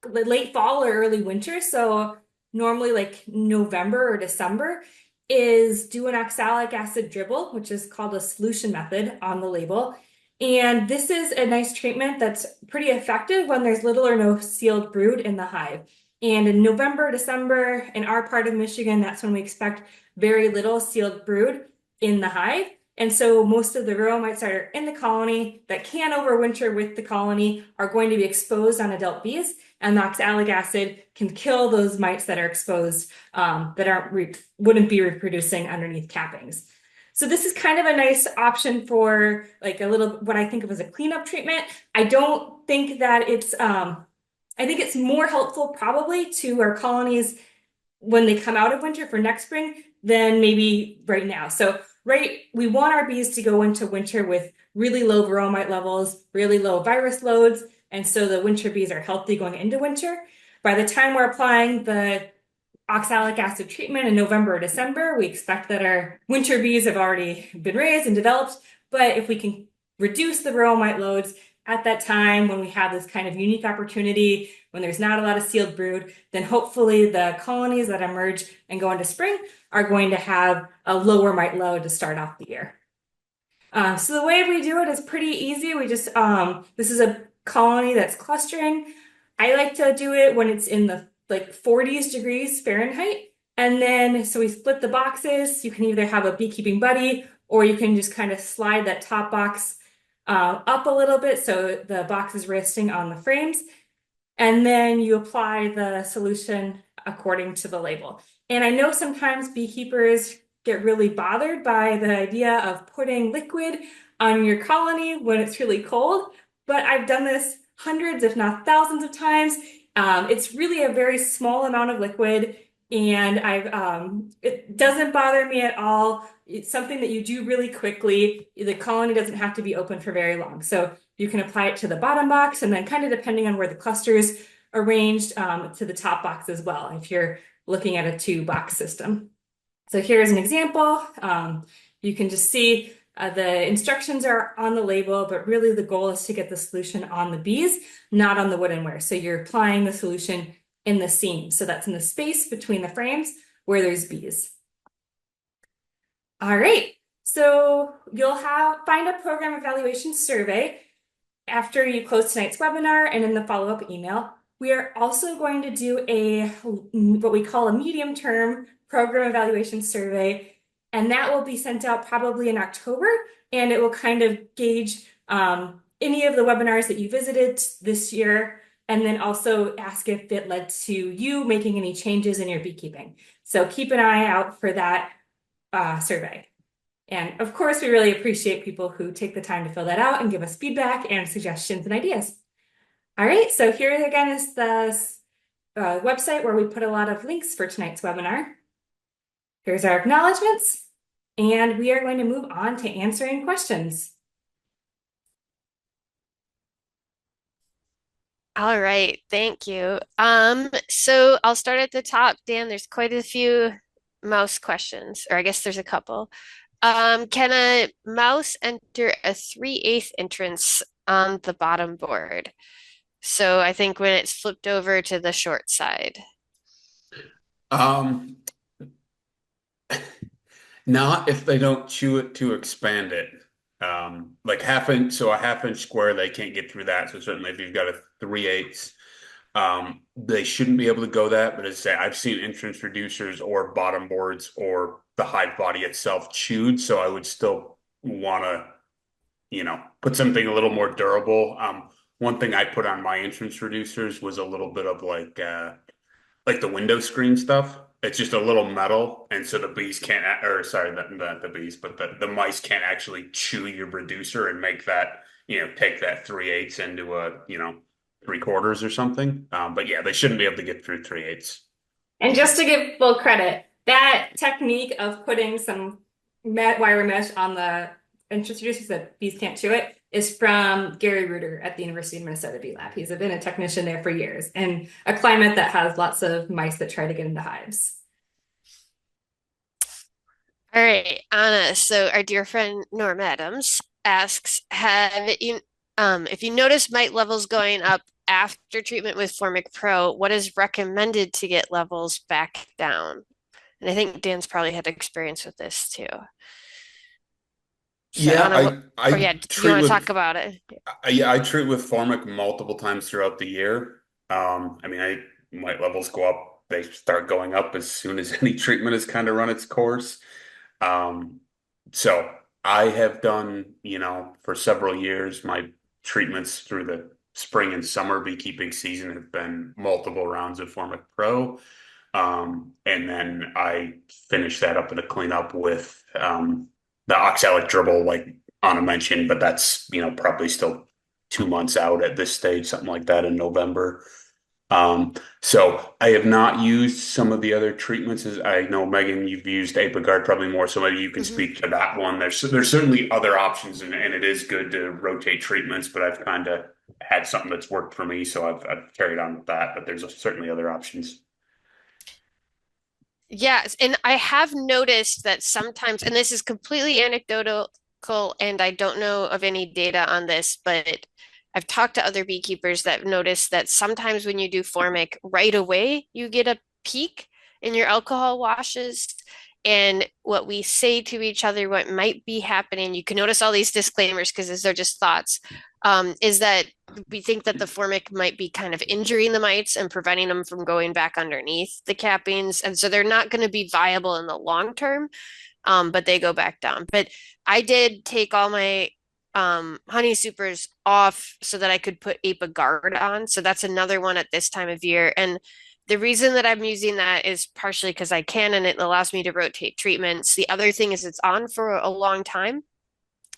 late fall or early winter, so normally like November or December, is do an oxalic acid dribble, which is called a solution method on the label. And this is a nice treatment that's pretty effective when there's little or no sealed brood in the hive. And in November, December, in our part of Michigan, that's when we expect very little sealed brood in the hive. And so most of the varroa mites that are in the colony that can overwinter with the colony are going to be exposed on adult bees. And the oxalic acid can kill those mites that are exposed that wouldn't be reproducing underneath cappings. So this is kind of a nice option for like a little, what I think of as a cleanup treatment. I don't think that it's, I think it's more helpful probably to our colonies when they come out of winter for next spring than maybe right now. So we want our bees to go into winter with really low varroa mite levels, really low virus loads, and so the winter bees are healthy going into winter. By the time we're applying the oxalic acid treatment in November or December, we expect that our winter bees have already been raised and developed. But if we can reduce the varroa mite loads at that time when we have this kind of unique opportunity, when there's not a lot of sealed brood, then hopefully the colonies that emerge and go into spring are going to have a lower mite load to start off the year. So the way we do it is pretty easy. We just, this is a colony that's clustering. I like to do it when it's in the like 40s degrees Fahrenheit. And then, so we split the boxes. You can either have a beekeeping buddy, or you can just kind of slide that top box up a little bit so the box is resting on the frames. And then you apply the solution according to the label. And I know sometimes beekeepers get really bothered by the idea of putting liquid on your colony when it's really cold, but I've done this hundreds, if not thousands of times. It's really a very small amount of liquid, and it doesn't bother me at all. It's something that you do really quickly. The colony doesn't have to be open for very long. So you can apply it to the bottom box, and then kind of depending on where the cluster is arranged, to the top box as well, if you're looking at a 2-box system. So here's an example. You can just see the instructions are on the label, but really the goal is to get the solution on the bees, not on the woodenware. So you're applying the solution in the seam. So that's in the space between the frames where there's bees. All right, so you'll find a program evaluation survey after you close tonight's webinar and in the follow-up email. We are also going to do what we call a medium-term program evaluation survey, and that will be sent out probably in October, and it will kind of gauge any of the webinars that you visited this year, and then also ask if it led to you making any changes in your beekeeping. So keep an eye out for that survey. And of course, we really appreciate people who take the time to fill that out and give us feedback and suggestions and ideas. All right, so here again is the website where we put a lot of links for tonight's webinar. Here's our acknowledgments, and we are going to move on to answering questions. All right, thank you. So I'll start at the top. Dan, there's quite a few mouse questions, or I guess there's a couple. Can a mouse enter a 3/8 entrance on the bottom board? So I think when it's flipped over to the short side. Not if they don't chew it to expand it. Like so a 1/2 inch square, they can't get through that. So certainly if you've got a 3/8, they shouldn't be able to go that. But as I say, I've seen entrance reducers or bottom boards or the hive body itself chewed. So I would still want to, put something a little more durable. One thing I put on my entrance reducers was a little bit of like the window screen stuff. It's just a little metal, and so the bees can't, or sorry, not the bees, but the mice can't actually chew your reducer and make that, take that 3/8 into a, 3/4 or something. But yeah, they shouldn't be able to get through 3/8. And just to give full credit, that technique of putting some wire mesh on the entrance reducer so that bees can't chew it is from Gary Reuter at the University of Minnesota Bee Lab. He's been a technician there for years, and a climate that has lots of mice that try to get into hives. All right, Anna. So our dear friend Norm Adams asks, if you notice mite levels going up after treatment with Formic Pro, what is recommended to get levels back down? And I think Dan's probably had experience with this too. So Yeah, Anna, I or yeah, you treat want to with talk about it? yeah, I treat with formic multiple times throughout the year. I mean, white levels go up. They start going up as soon as any treatment has kind of run its course. Um, so I have done, for several years, my treatments through the spring and summer beekeeping season have been multiple rounds of Formic Pro. And then I finish that up in a cleanup with the oxalic dribble, like Anna mentioned, but that's, probably still 2 months out at this stage, something like that in November. So I have not used some of the other treatments. As I know, Megan, you've used Apiguard probably more, so maybe you can Hmm. speak to that one. There's certainly other options, and it is good to rotate treatments, but I've kind of had something that's worked for me, so I've carried on with that. But there's certainly other options. Yes, and I have noticed that sometimes, and this is completely anecdotal, and I don't know of any data on this, but I've talked to other beekeepers that notice that sometimes when you do formic right away, you get a peak in your alcohol washes. And what we say to each other, what might be happening, you can notice all these disclaimers because these are just thoughts, is that we think that the formic might be kind of injuring the mites and preventing them from going back underneath the cappings. And so they're not going to be viable in the long term, but they go back down. But I did take all my honey supers off so that I could put Apiguard on. So that's another one at this time of year. And the reason that I'm using that is partially because I can and it allows me to rotate treatments. The other thing is it's on for a long time.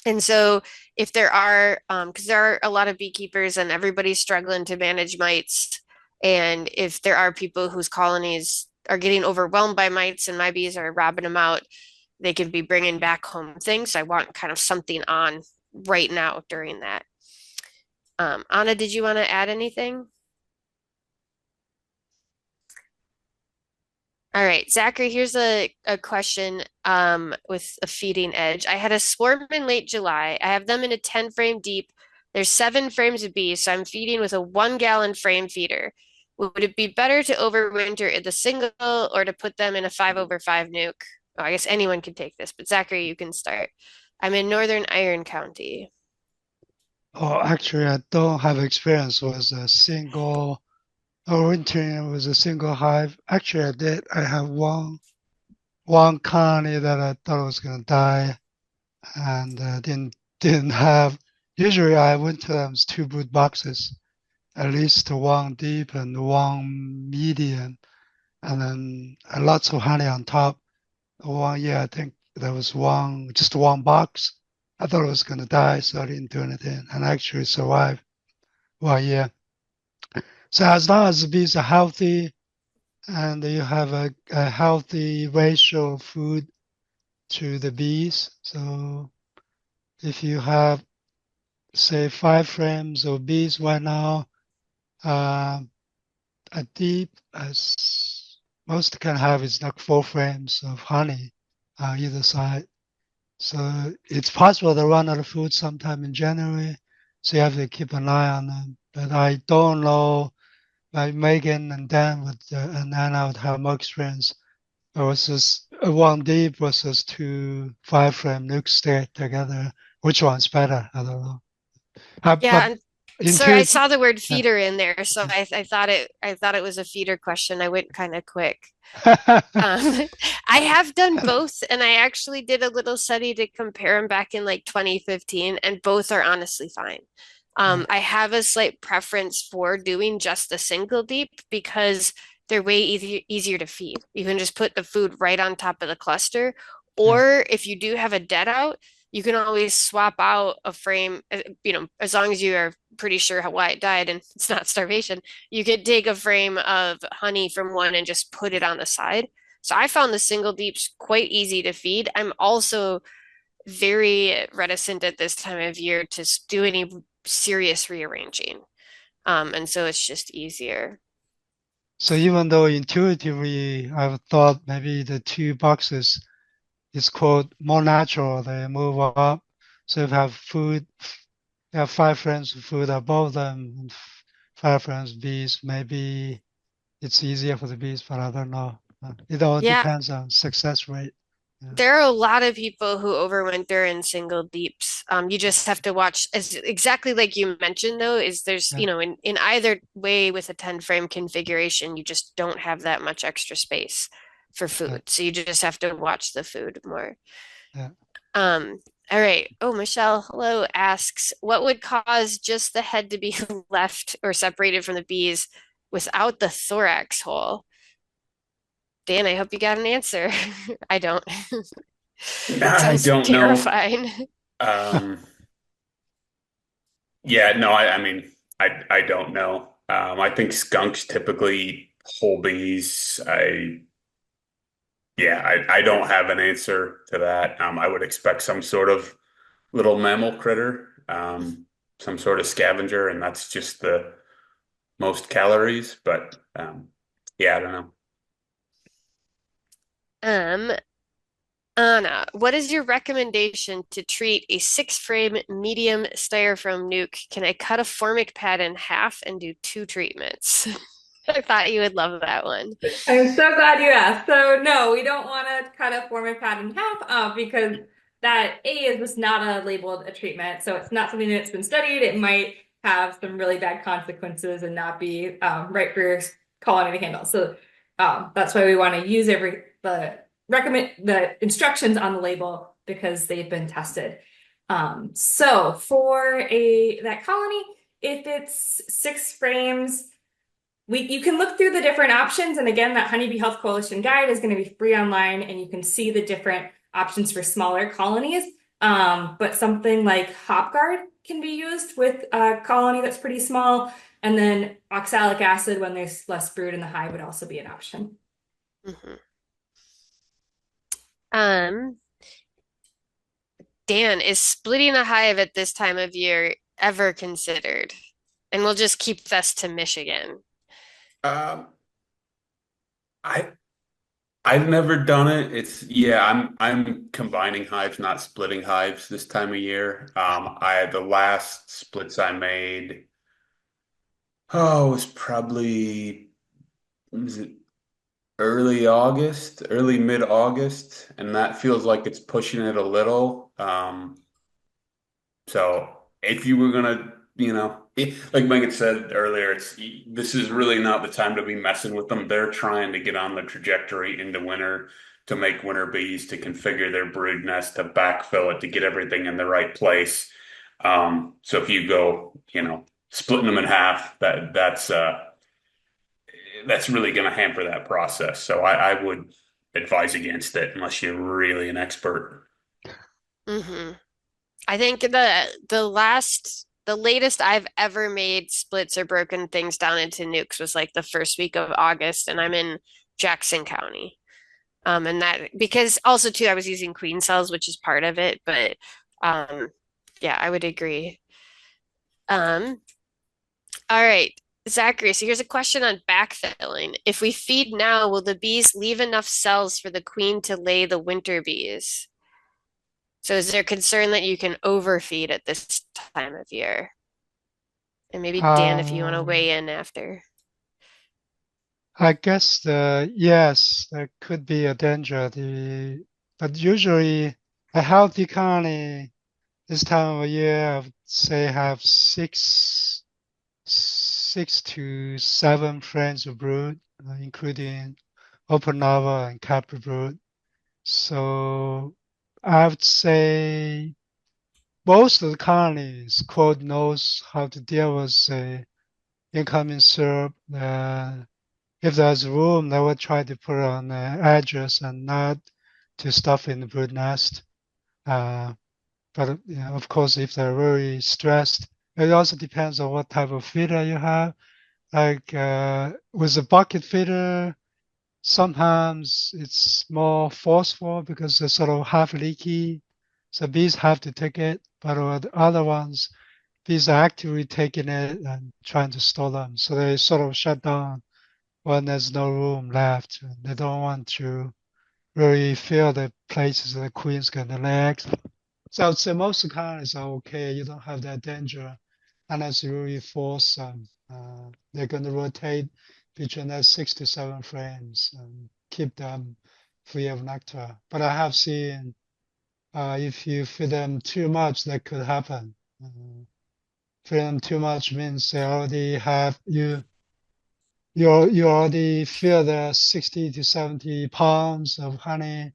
And so if there are, because there are a lot of beekeepers and everybody's struggling to manage mites, and if there are people whose colonies are getting overwhelmed by mites and my bees are robbing them out, they could be bringing back home things. So I want kind of something on right now during that. Anna, did you want to add anything? All right, Zachary, here's a question with a feeding edge. I had a swarm in late July. I have them in a 10 frame deep. There's 7 frames of bees, so I'm feeding with a 1 gallon frame feeder. Would it be better to overwinter in the single or to put them in a 5/5 nuke? Oh, I guess anyone can take this, but Zachary, you can start. I'm in Northern Iron County. Oh, actually, I don't have experience with a single wintering with a single hive. Actually, I did. I have one colony that I thought was gonna die, and didn't have. Usually, I winter them as 2 brood boxes, at least one deep and one medium, and then lots of honey on top. One year, I think there was just one box. I thought it was gonna die, so I didn't do anything, and I actually survived 1 year. So as long as the bees are healthy and you have a healthy ratio of food to the bees, so if you have say 5 frames of bees right now, uh, a deep as most can have is like 4 frames of honey either side. So it's possible to run out of food sometime in January. So you have to keep an eye on them. But I don't know, like Megan and Dan and Anna would have more experience versus one deep versus 2 5 frame nukes stay together. Which one's better? I don't know. But Yeah, and sorry, I intuitive. saw the word feeder in there, so I thought it was a feeder question. I went kind of quick. Um, I have done both, and I actually did a little study to compare them back in like 2015, and both are honestly fine. I have a slight preference for doing just a single deep because they're way easier to feed. You can just put the food right on top of the cluster, Yeah. or if you do have a dead out, you can always swap out a frame, as long as you are pretty sure why it died and it's not starvation, you could take a frame of honey from one and just put it on the side. So I found the single deeps quite easy to feed. I'm also very reticent at this time of year to do any serious rearranging. And so it's just easier. So even though intuitively I've thought maybe the 2 boxes is called more natural, they move up. So if you have food, you have 5 frames of food above them, and 5 frames of bees, maybe it's easier for the bees, but I don't know. It all Yeah, depends on success rate. Yeah, there are a lot of people who overwinter in single deeps. You just have to watch as exactly like you mentioned though, is there's, yeah, in either way with a 10 frame configuration, you just don't have that much extra space for yeah, food. So you just have to watch the food more. yeah. Um, all right. Oh, Michelle, hello, asks, what would cause just the head to be left or separated from the bees without the thorax hole? Dan, I hope you got an answer. I don't. I Sounds don't know. terrifying. Um, yeah, no, I mean, I don't know. I think skunks typically eat whole bees. Yeah, I don't have an answer to that. I would expect some sort of little mammal critter, some sort of scavenger, and that's just the most calories. But yeah, I don't know. Um, Anna, what is your recommendation to treat a 6 frame medium styrofoam nuke? Can I cut a formic pad in half and do 2 treatments? I thought you would love that one. I'm so glad you asked. So no, we don't want to cut a formic pad in half because that A is just not labeled a treatment. So it's not something that's been studied. It might have some really bad consequences and not be right for your colony to handle. So that's why we want to use the instructions on the label because they've been tested. So for that colony, if it's 6 frames, you can look through the different options, and again, that Honeybee Health Coalition guide is going to be free online, and you can see the different options for smaller colonies. But something like HopGuard can be used with a colony that's pretty small, and then oxalic acid when there's less brood in the hive would also be an option. Mhm. Um, Dan, is splitting a hive at this time of year ever considered? And we'll just keep this to Michigan. Um, I I've never done it. It's yeah, I'm combining hives, not splitting hives this time of year. The last splits I made, oh, it was probably was it early mid-August, and that feels like it's pushing it a little. So if you were gonna, like Megan said earlier, this is really not the time to be messing with them. They're trying to get on the trajectory into winter to make winter bees, to configure their brood nest, to backfill it, to get everything in the right place. So if you go, splitting them in half, that's really going to hamper that process. So I would advise against it unless you're really an expert. Hmm. I think the latest I've ever made splits or broken things down into nukes was like the first week of August, and I'm in Jackson County. And that because also too I was using queen cells, which is part of it, but um, yeah, I would agree. Um, all right, Zachary. So here's a question on backfilling. If we feed now, will the bees leave enough cells for the queen to lay the winter bees? So is there concern that you can overfeed at this time of year? And maybe Dan, if you want to Um, weigh in after. I guess yes, there could be a danger. But usually a healthy colony this time of year, I would say have six to seven frames of brood, including open larva and captive brood. So I would say most of the colonies, quote, knows how to deal with incoming syrup. If there's room, they will try to put it on the edges and not to stuff in the brood nest. But of course, if they're very stressed, it also depends on what type of feeder you have. Like with a bucket feeder, sometimes it's more forceful because it's sort of half leaky. So bees have to take it, but with the other ones, bees are actively taking it and trying to store them. So they sort of shut down when there's no room left. And they don't want to really fill the places the queen's going to lay eggs. So I would say most colonies are okay. You don't have that danger unless you really force them. They're going to rotate between that 6 to 7 frames and keep them free of nectar. But I have seen if you feed them too much, that could happen. Feed them too much means they already have you already fill the 60 to 70 pounds of honey.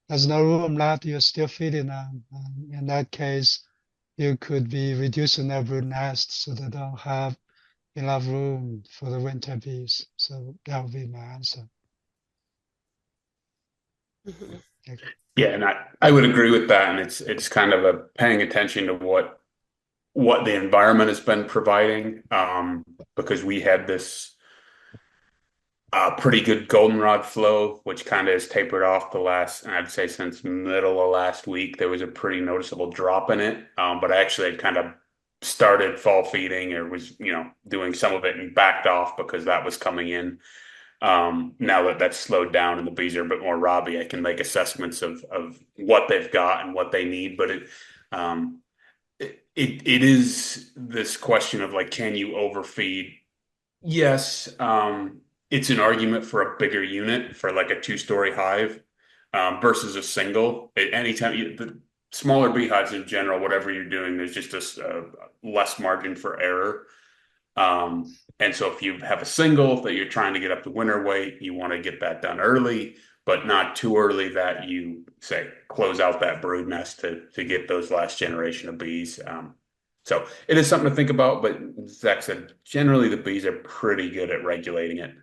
There's no room left. You're still feeding them. In that case, you could be reducing their brood nest so they don't have enough room for the winter bees. So that would be my answer. Mhm. Okay. Yeah, and I would agree with that. And it's kind of a paying attention to what the environment has been providing. Because we had this pretty good goldenrod flow, which kind of has tapered off the last, I'd say since middle of last week, there was a pretty noticeable drop in it. But I actually had kind of started fall feeding or was, doing some of it and backed off because that was coming in. Now that that's slowed down and the bees are a bit more robby, I can make assessments of what they've got and what they need. But um, it is this question of like, can you overfeed? Yes, it's an argument for a bigger unit for like a two-story hive versus a single. Anytime the smaller beehives in general, whatever you're doing, there's just a less margin for error. And so if you have a single that you're trying to get up to winter weight, you want to get that done early, but not too early that you say close out that brood nest to get those last generation of bees. So it is something to think about, but Zach said generally the bees are pretty good at regulating it.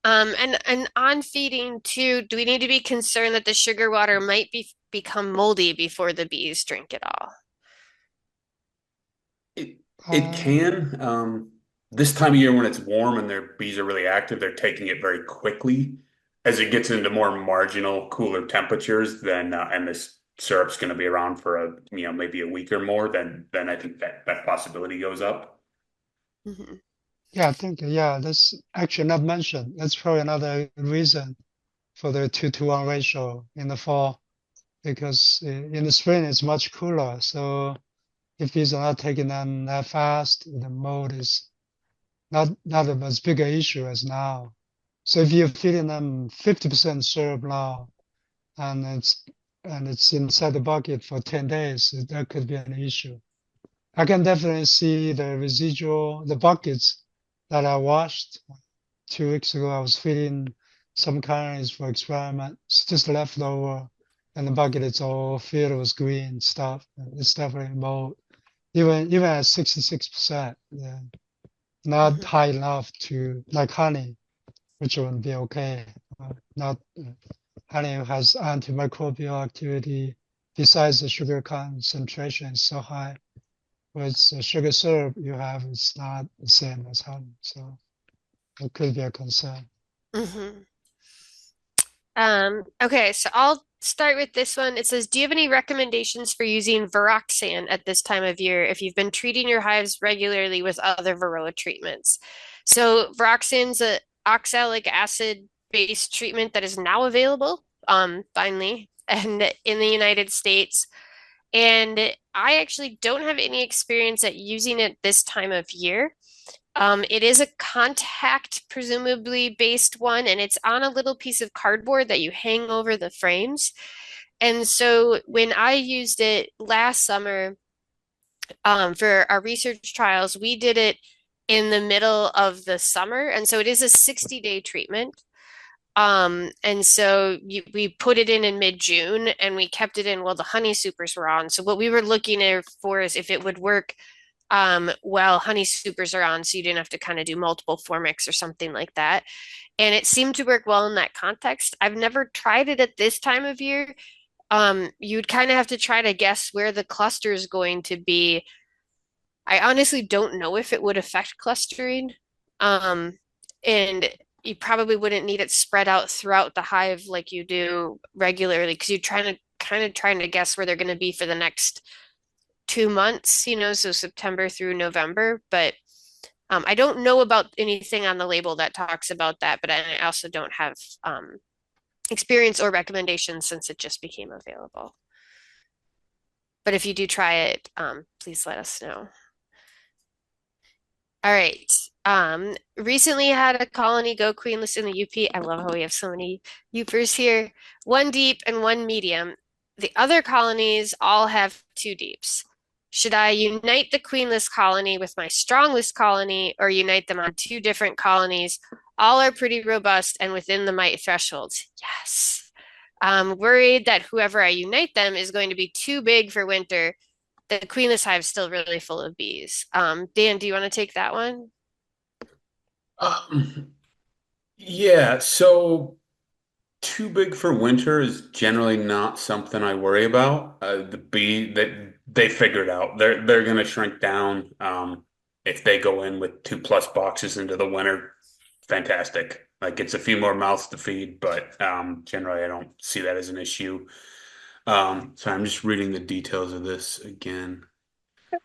And on feeding too, do we need to be concerned that the sugar water might become moldy before the bees drink it all? It it Uh, can. This time of year when it's warm and their bees are really active, they're taking it very quickly. As it gets into more marginal, cooler temperatures, then and this syrup's going to be around for maybe a week or more, then I think that possibility goes up. Mhm. yeah, I think, yeah, that's actually not mentioned. That's probably another reason for the 2-to-1 ratio in the fall, because in the spring it's much cooler. So if bees are not taking them that fast, the mold is not as big an issue as now. So if you're feeding them 50% syrup now, and it's inside the bucket for 10 days, that could be an issue. I can definitely see the buckets that I washed 2 weeks ago. I was feeding some colonies for experiments, just leftover, and the bucket is all filled with green stuff. It's definitely mold. Even at 66%, yeah, not Mhm. high enough to like honey, which would be okay. Not honey has antimicrobial activity. Besides, the sugar concentration is so high. With the sugar syrup you have, it's not the same as honey, so it could be a concern. Mhm. Okay, so I'll start with this one. It says, do you have any recommendations for using Varoxan at this time of year if you've been treating your hives regularly with other varroa treatments? So Varoxan's a oxalic acid based treatment that is now available, finally, and in the United States. And I actually don't have any experience at using it this time of year. It is a contact, presumably based one, and it's on a little piece of cardboard that you hang over the frames. And so when I used it last summer, for our research trials, we did it in the middle of the summer. And so it is a 60-day treatment. And so we put it in mid-June and we kept it in while the honey supers were on. So what we were looking for is if it would work while honey supers are on, so you didn't have to kind of do multiple formics or something like that. And it seemed to work well in that context. I've never tried it at this time of year. You'd kind of have to try to guess where the cluster is going to be. I honestly don't know if it would affect clustering. And you probably wouldn't need it spread out throughout the hive like you do regularly because you're trying to guess where they're going to be for the next 2 months, so September through November. But I don't know about anything on the label that talks about that, but I also don't have experience or recommendations since it just became available. But if you do try it, please let us know. All right. Recently had a colony go queenless in the UP. I love how we have so many Upers here. One deep and one medium. The other colonies all have two deeps. Should I unite the queenless colony with my strongless colony or unite them on two different colonies? All are pretty robust and within the mite thresholds. Yes. I'm worried that whoever I unite them is going to be too big for winter. The queenless hive is still really full of bees. Dan, do you want to take that one? Um, yeah, so too big for winter is generally not something I worry about. The bee that they figured out they're going to shrink down. If they go in with 2+ boxes into the winter, fantastic. Like it's a few more mouths to feed, but generally I don't see that as an issue. So I'm just reading the details of this again.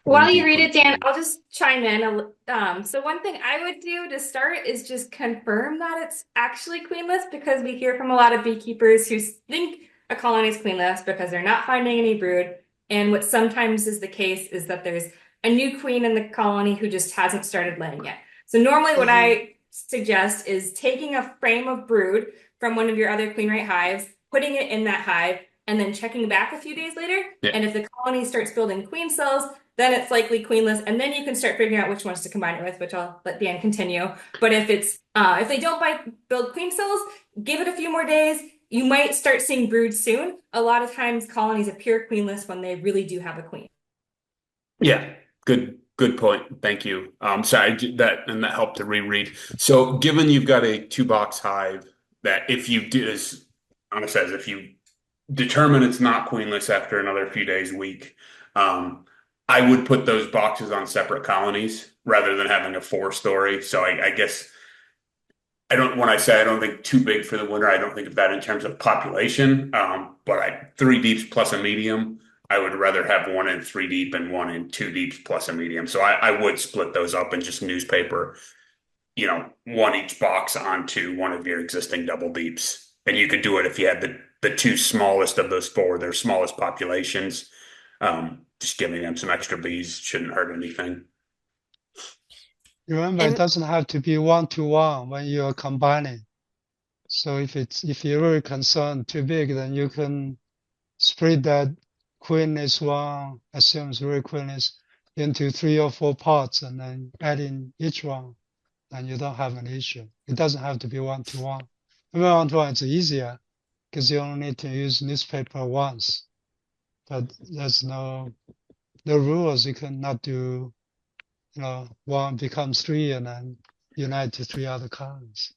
One While you deep, read one it, Dan, three. I'll just chime in. So one thing I would do to start is just confirm that it's actually queenless because we hear from a lot of beekeepers who think a colony is queenless because they're not finding any brood. And what sometimes is the case is that there's a new queen in the colony who just hasn't started laying yet. So normally what Hmm. I suggest is taking a frame of brood from one of your other queen rate hives, putting it in that hive, and then checking back a few days later. Yeah. And if the colony starts building queen cells, then it's likely queenless, and then you can start figuring out which ones to combine it with, which I'll let Dan continue. But if they don't build queen cells, give it a few more days. You might start seeing brood soon. A lot of times colonies appear queenless when they really do have a queen. Yeah, good point. Thank you. Sorry, that helped to reread. So, given you've got a 2-box hive, that if you do, as Anna says, if you determine it's not queenless after another few days, week, um, I would put those boxes on separate colonies rather than having a 4-story. So, I guess I don't. When I say I don't think too big for the winter, I don't think of that in terms of population. But 3 deeps plus a medium. I would rather have one in 3 deep and one in 2 deeps plus a medium. So I would split those up and just newspaper, one each box onto one of your existing double deeps. And you could do it if you had the two smallest of those four, their smallest populations. Just giving them some extra bees shouldn't hurt anything. Remember, it And doesn't have to be one-to-one when you're combining. So if you're really concerned too big, then you can split that queenless one, assumes really queenless, into 3 or 4 parts and then add in each one, and you don't have an issue. It doesn't have to be one-to-one. One-to-one is easier because you only need to use newspaper once, but there's no rules. You cannot do, one becomes three and then unite to 3 other colonies.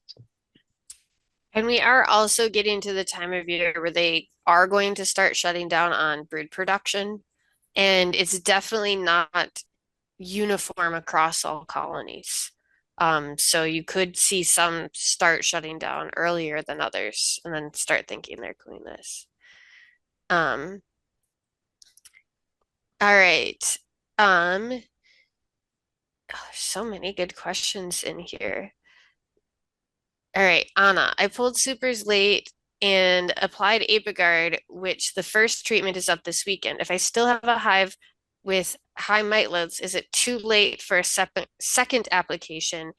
we are also getting to the time of year where they are going to start shutting down on brood production, and it's definitely not uniform across all colonies. So you could see some start shutting down earlier than others and then start thinking they're queenless. Um, all right. There's so many good questions in here. All right, Anna, I pulled supers late and applied Apiguard, which the first treatment is up this weekend. If I still have a hive with high mite loads, is it too late for a second application?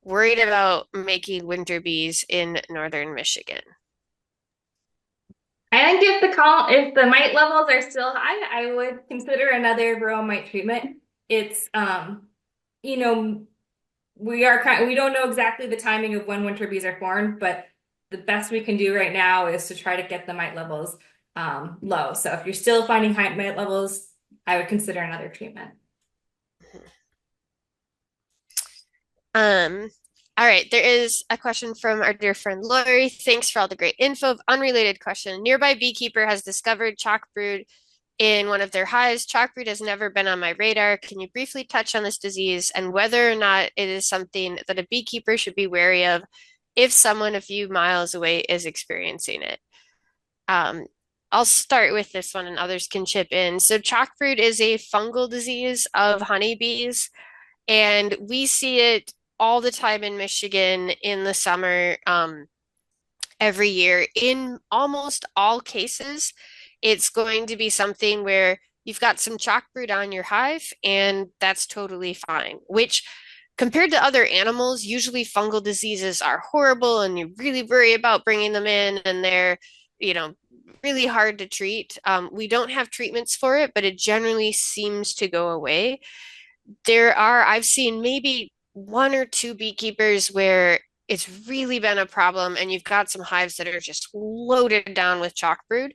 Worried about making winter bees in northern Michigan. I think if the mite levels are still high, I would consider another varroa mite treatment. It's you know, we don't know exactly the timing of when winter bees are formed, but the best we can do right now is to try to get the mite levels low. So if you're still finding high mite levels, I would consider another treatment. Um, all right, there is a question from our dear friend Lori. Thanks for all the great info. Unrelated question. Nearby beekeeper has discovered chalk brood in one of their hives. Chalk brood has never been on my radar. Can you briefly touch on this disease and whether or not it is something that a beekeeper should be wary of if someone a few miles away is experiencing it? Um, I'll start with this one and others can chip in. So chalk brood is a fungal disease of honeybees, and we see it all the time in Michigan in the summer, every year. In almost all cases, it's going to be something where you've got some chalk brood on your hive, and that's totally fine, which compared to other animals, usually fungal diseases are horrible and you really worry about bringing them in and they're, you know, really hard to treat. We don't have treatments for it, but it generally seems to go away. I've seen maybe one or two beekeepers where it's really been a problem and you've got some hives that are just loaded down with chalk brood.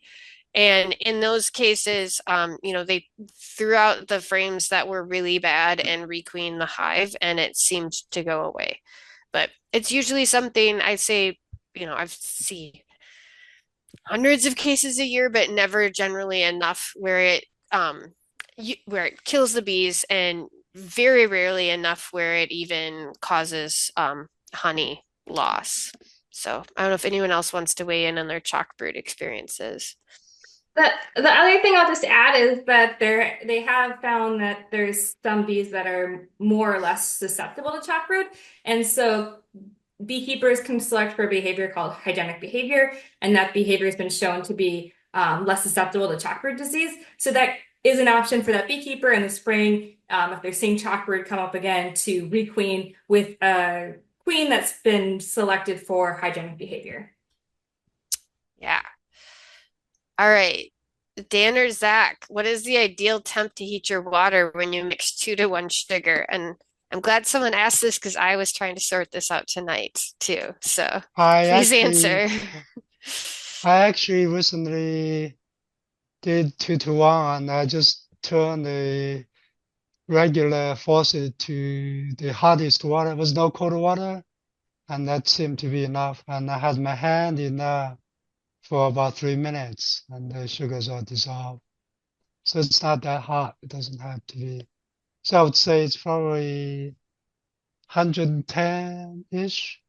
And in those cases, they threw out the frames that were really bad and requeened the hive, and it seemed to go away. But it's usually something I say, I've seen hundreds of cases a year, but never generally enough where it kills the bees, and very rarely enough where it even causes honey loss. So I don't know if anyone else wants to weigh in on their chalk brood experiences. The other thing I'll just add is that they have found that there's some bees that are more or less susceptible to chalk brood, and so beekeepers can select for a behavior called hygienic behavior, and that behavior has been shown to be less susceptible to chalk brood disease. So that is an option for that beekeeper in the spring, if they're seeing chalk brood come up again, to requeen with a queen that's been selected for hygienic behavior. Yeah. All right. Dan or Zach, what is the ideal temp to heat your water when you mix 2-to-1 sugar? And I'm glad someone asked this because I was trying to sort this out tonight too. So I please actually, answer. I actually recently did 2-to-1, and I just turned the regular faucet to the hottest water. There was no cold water, and that seemed to be enough. And I had my hand in there for about 3 minutes, and the sugars are dissolved. So it's not that hot. It doesn't have to be. So I would say it's probably 110-ish.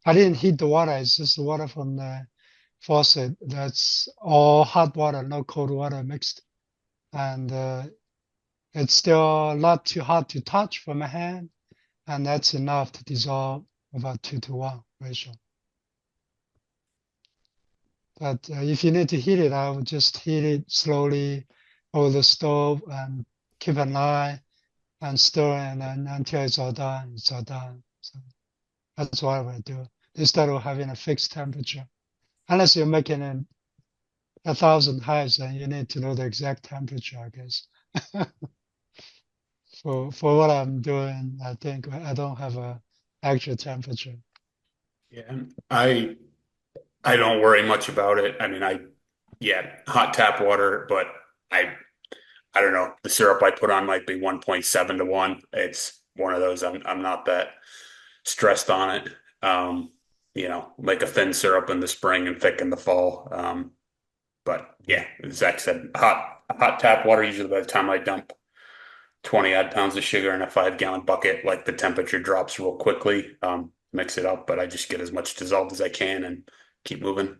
I didn't heat the water. It's just the water from the faucet. That's all hot water, no cold water mixed. And it's still not too hot to touch from my hand. And that's enough to dissolve about 2-to-1 ratio. But if you need to heat it, I would just heat it slowly over the stove and keep an eye and stir it and until it's all done. It's all done. So that's what I would do instead of having a fixed temperature. Unless you're making 1,000 hives, then you need to know the exact temperature, I guess. For what I'm doing, I think I don't have a actual temperature. Yeah, I don't worry much about it. I mean, hot tap water, but I don't know. The syrup I put on might be 1.7 to 1. It's one of those I'm not that stressed on it. Like a thin syrup in the spring and thick in the fall. But yeah, as Zach said, hot tap water, usually by the time I dump 20 odd pounds of sugar in a 5-gallon bucket, like the temperature drops real quickly. Mix it up, but I just get as much dissolved as I can and keep moving.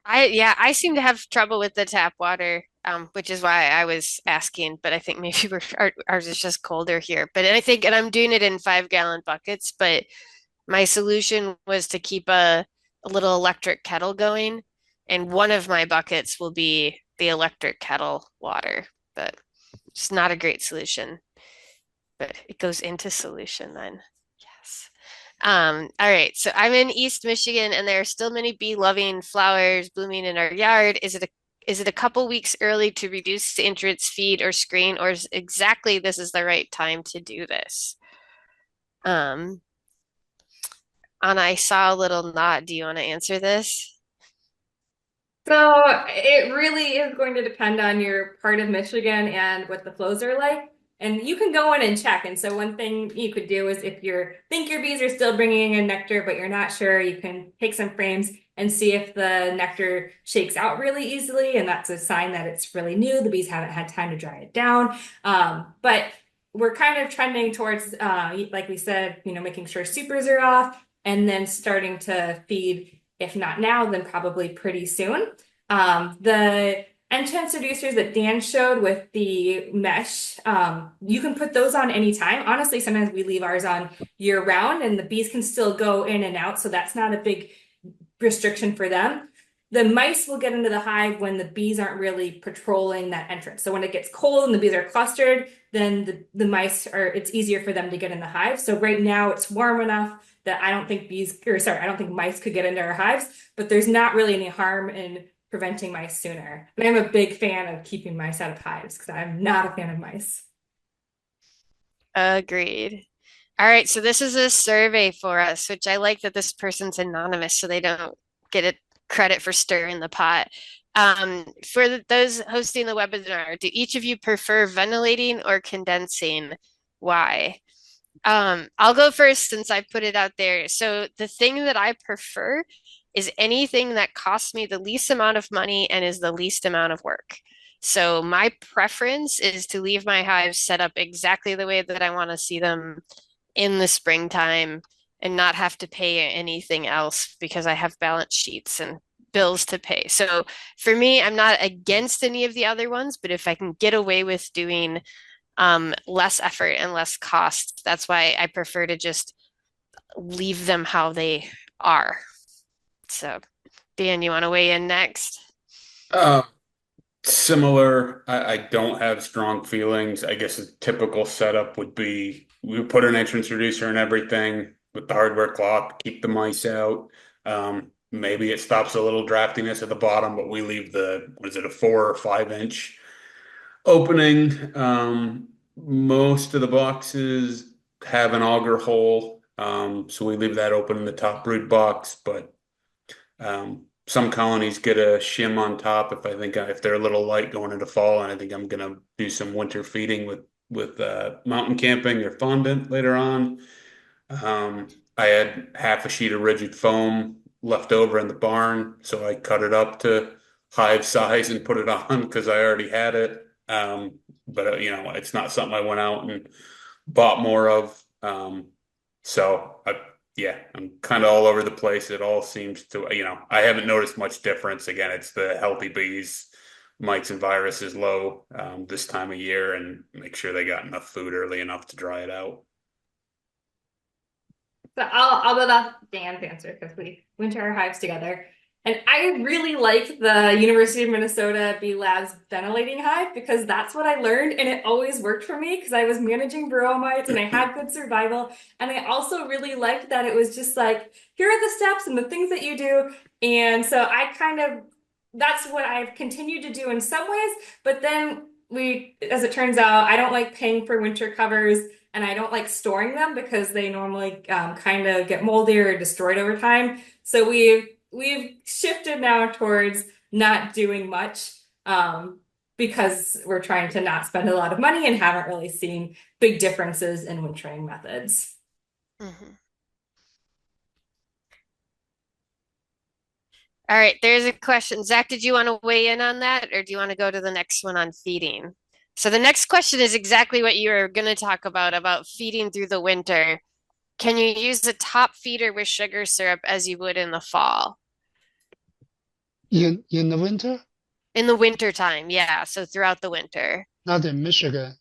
I seem to have trouble with the tap water, which is why I was asking, but I think maybe ours is just colder here. But and I'm doing it in 5-gallon buckets, but my solution was to keep a little electric kettle going, and one of my buckets will be the electric kettle water, but it's not a great solution, but it goes into solution then. Yes. All right. So I'm in East Michigan and there are still many bee-loving flowers blooming in our yard. Is it a couple weeks early to reduce the entrance feed or screen, or is exactly this is the right time to do this? And I saw a little nod. Do you want to answer this? So it really is going to depend on your part of Michigan and what the flows are like. And you can go in and check. And so one thing you could do is if you think your bees are still bringing in nectar, but you're not sure, you can take some frames and see if the nectar shakes out really easily. And that's a sign that it's really new. The bees haven't had time to dry it down. But we're kind of trending towards, like we said, making sure supers are off and then starting to feed. If not now, then probably pretty soon. The entrance seducers that Dan showed with the mesh, you can put those on anytime. Honestly, sometimes we leave ours on year round and the bees can still go in and out. So that's not a big restriction for them. The mice will get into the hive when the bees aren't really patrolling that entrance. So when it gets cold and the bees are clustered, then the mice are, it's easier for them to get in the hive. So right now it's warm enough that I don't think I don't think mice could get into our hives, but there's not really any harm in preventing mice sooner. And I'm a big fan of keeping mice out of hives because I'm not a fan of mice. Agreed. All right, so this is a survey for us, which I like that this person's anonymous so they don't get a credit for stirring the pot. For those hosting the webinar, do each of you prefer ventilating or condensing? Why? I'll go first since I put it out there. So the thing that I prefer is anything that costs me the least amount of money and is the least amount of work. So my preference is to leave my hives set up exactly the way that I want to see them in the springtime and not have to pay anything else because I have balance sheets and bills to pay. So for me, I'm not against any of the other ones, but if I can get away with doing less effort and less cost, that's why I prefer to just leave them how they are. So, Dan, you want to weigh in next? Uh, Similar. I don't have strong feelings. I guess a typical setup would be we would put an entrance reducer and everything with the hardware clock, keep the mice out. Maybe it stops a little draftiness at the bottom, but we leave what is it, a 4 or 5 inch opening. Most of the boxes have an auger hole, so we leave that open in the top brood box, but some colonies get a shim on top if they're a little light going into fall, and I think I'm gonna do some winter feeding with mountain camping or fondant later on. I had half a sheet of rigid foam left over in the barn, so I cut it up to hive size and put it on because I already had it. But it's not something I went out and bought more of. So yeah, I'm kind of all over the place. It all seems to, I haven't noticed much difference. Again, it's the healthy bees, mites and viruses low this time of year, and make sure they got enough food early enough to dry it out. So I'll go off Dan's answer because we went to our hives together. And I really like the University of Minnesota Bee Labs ventilating hive because that's what I learned, and it always worked for me because I was managing varroa mites and I had good survival. And I also really liked that it was just like, here are the steps and the things that you do. And so that's what I've continued to do in some ways. But then as it turns out, I don't like paying for winter covers. And I don't like storing them because they normally kind of get moldy or destroyed over time. So we've shifted now towards not doing much because we're trying to not spend a lot of money and haven't really seen big differences in wintering methods. Mm-hmm. All right, there's a question. Zach, did you want to weigh in on that, or do you want to go to the next one on feeding? So the next question is exactly what you were going to talk about feeding through the winter. Can you use a top feeder with sugar syrup as you would in the fall? In the winter? In the winter time, yeah. So throughout the winter. Not in Michigan,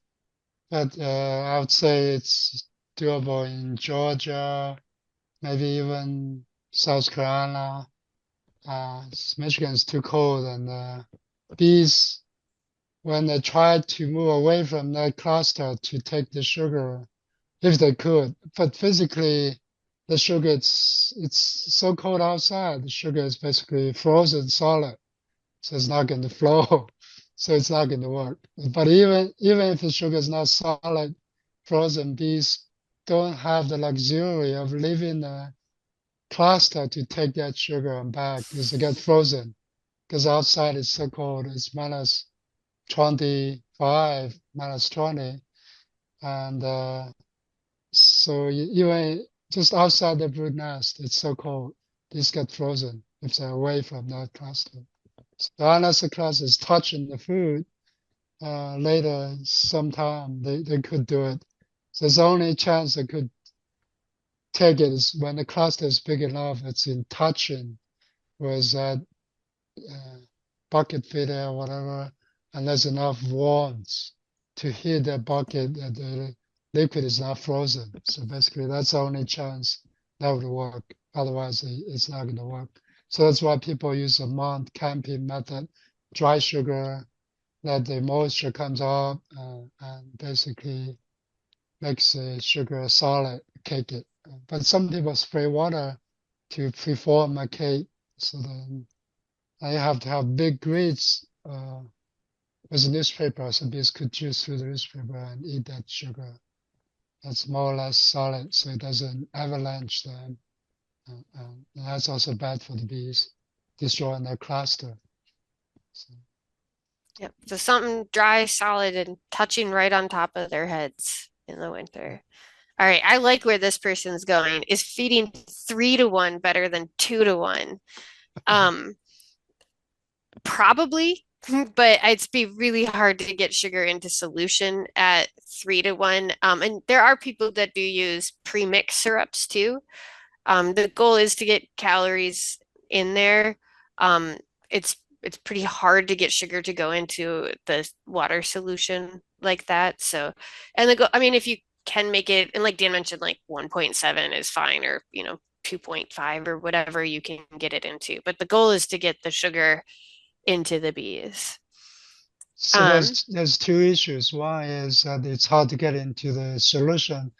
but I would say it's doable in Georgia, maybe even South Carolina. Michigan is too cold, and bees, when they try to move away from that cluster to take the sugar, if they could, but physically, the sugar it's so cold outside. The sugar is basically frozen solid, so it's not going to flow. So it's not going to work. But even if the sugar is not solid, frozen, bees don't have the luxury of leaving the cluster to take that sugar and back because they get frozen. Because outside it's so cold, it's minus 25, minus 20, and so even just outside the brood nest, it's so cold, these get frozen if they're away from that cluster. So unless the cluster is touching the food, later sometime they could do it. So the only chance they could take it is when the cluster is big enough, it's in touching with that bucket feeder or whatever, and there's enough warmth to heat the bucket that the liquid is not frozen. So basically, that's the only chance that would work. Otherwise, it's not going to work. So that's why people use a mount camping method, dry sugar, let the moisture comes up and basically makes the sugar solid, cake it. But some people spray water to preform a cake, so then I have to have big grids with newspaper, so bees could choose through the newspaper and eat that sugar. That's more or less solid, so it doesn't avalanche them. And that's also bad for the bees, destroying their cluster. So, Yep. So something dry, solid, and touching right on top of their heads in the winter. All right, I like where this person's going. Is feeding 3 to 1 better than 2 to 1? Um, Probably, but it'd be really hard to get sugar into solution at 3 to 1. And there are people that do use pre-mix syrups too. The goal is to get calories in there. Um, it's pretty hard to get sugar to go into the water solution like that. So, and I mean, if you can make it, and like Dan mentioned, like 1.7 is fine, or 2.5 or whatever you can get it into. But the goal is to get the sugar into the bees. so there's two issues. One is that it's hard to get into the solution.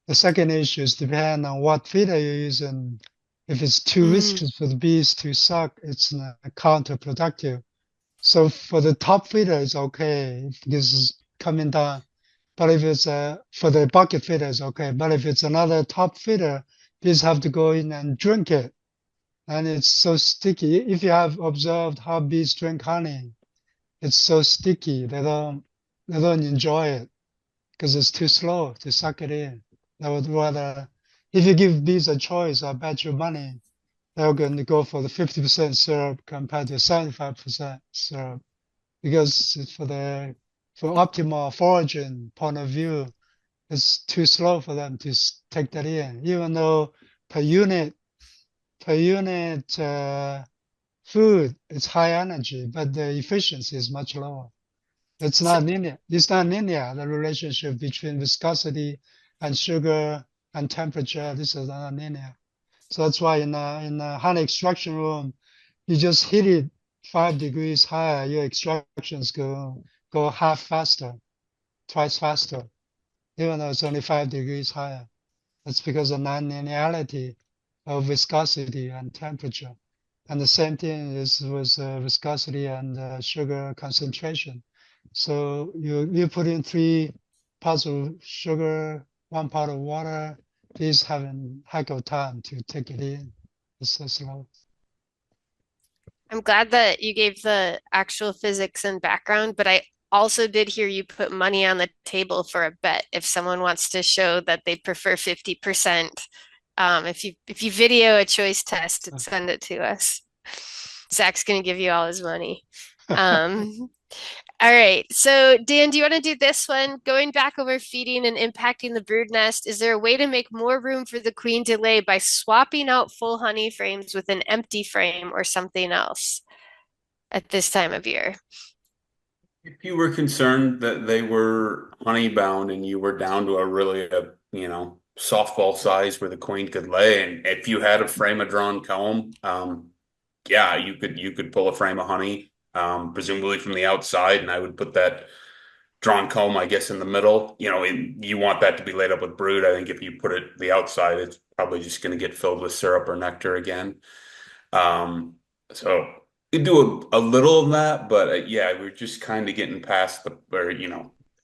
The second issue is depending on what feeder you're using. If it's too viscous for the bees to suck, it's counterproductive. So for the top feeder, it's okay because it's coming down. But if it's for the bucket feeder, it's okay. But if it's another top feeder, bees have to go in and drink it. And it's so sticky. If you have observed how bees drink honey, it's so sticky. They don't enjoy it because it's too slow to suck it in. They would rather, if you give bees a choice, I bet you money, they're going to go for the 50% syrup compared to 75% syrup because for optimal foraging point of view, it's too slow for them to take that in, even though per unit food it's high energy, but the efficiency is much lower. It's So not linear. It's not linear. The relationship between viscosity and sugar and temperature, this is not linear. So that's why in a honey extraction room, you just heat it 5 degrees higher, your extractions go half faster, twice faster, even though it's only 5 degrees higher. That's because of non-linearity of viscosity and temperature. And the same thing is with viscosity and sugar concentration. So you put in 3 parts of sugar, 1 part of water, bees having heck of time to take it in. It's so slow. I'm glad that you gave the actual physics and background, but I also did hear you put money on the table for a bet if someone wants to show that they prefer 50%. If you video a choice test and send it to us, Zach's gonna give you all his money. Um, all right. So, Dan, do you want to do this one? Going back over feeding and impacting the brood nest, is there a way to make more room for the queen to lay by swapping out full honey frames with an empty frame or something else at this time of year? If you were concerned that they were honey bound and you were down to softball size where the queen could lay, and if you had a frame of drawn comb, yeah, you could pull a frame of honey, presumably from the outside, and I would put that drawn comb, I guess, in the middle. And you want that to be laid up with brood. I think if you put it the outside, it's probably just going to get filled with syrup or nectar again. So you do a little of that, but yeah, we're just kind of getting past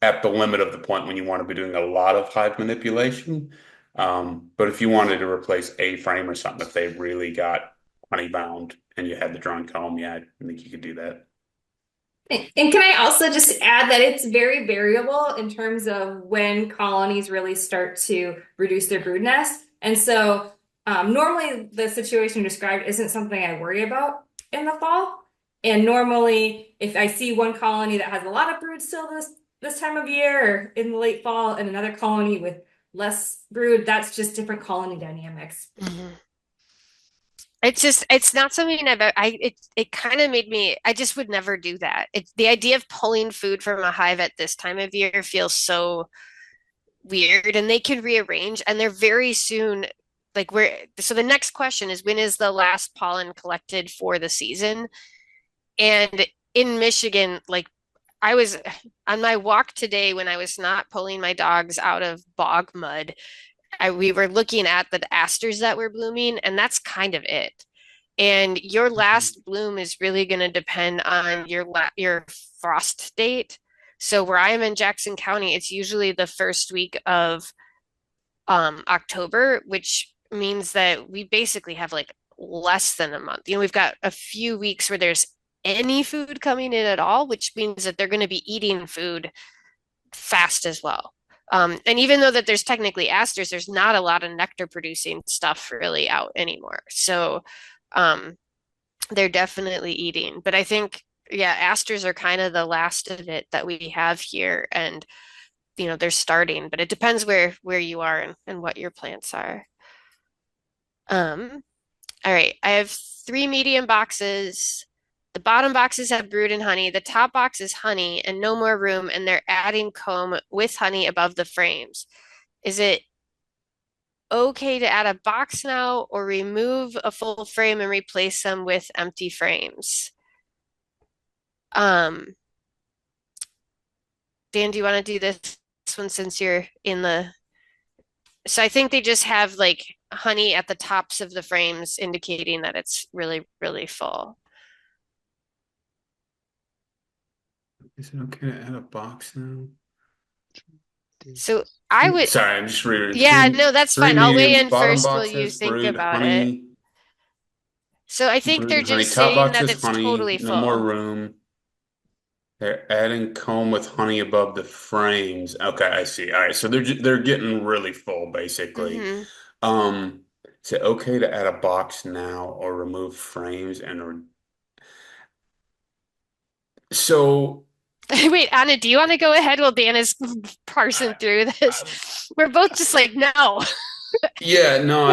at the limit of the point when you want to be doing a lot of hive manipulation. But if you wanted to replace a frame or something, if they really got honey bound and you had the drawn comb, yeah, I think you could do that. And can I also just add that it's very variable in terms of when colonies really start to reduce their brood nest. And so normally the situation described isn't something I worry about in the fall. And normally if I see one colony that has a lot of brood still this time of year or in the late fall and another colony with less brood, that's just different colony dynamics. It's not something it kind of made me, I just would never do that. The idea of pulling food from a hive at this time of year feels so weird, and they can rearrange and they're very soon so the next question is, when is the last pollen collected for the season? And in Michigan, like I was on my walk today when I was not pulling my dogs out of bog mud. We were looking at the asters that were blooming, and that's kind of it. And your Mhm. last bloom is really going to depend on your frost date. So where I am in Jackson County, it's usually the first week of October, which means that we basically have like less than a month. We've got a few weeks where there's any food coming in at all, which means that they're going to be eating food fast as well. And even though that there's technically asters, there's not a lot of nectar producing stuff really out anymore. So um, they're definitely eating. But I think, yeah, asters are kind of the last of it that we have here. And, they're starting, but it depends where you are and what your plants are. Um, all right, I have three medium boxes. The bottom boxes have brood and honey. The top box is honey and no more room, and they're adding comb with honey above the frames. Is it okay to add a box now or remove a full frame and replace them with empty frames? Um, Dan, do you want to do this one since you're in the... So I think they just have like honey at the tops of the frames indicating that it's really, really full. Is it okay to add a box now? So I would, Sorry, I'm just reading. yeah, no, that's Three fine. I'll weigh mediums, in bottom first while box you has think brood, about it. honey, So I think brood they're and honey. just Top saying box that has it's honey, totally no more full. room. They're adding comb with honey above the frames. Okay, I see. All right, so they're getting really full basically. Hmm. Um, is it okay to add a box now or remove frames and so Wait, Anna, do you want to go ahead while Dan is parsing I, through I, this? We're both just like, no. yeah, no,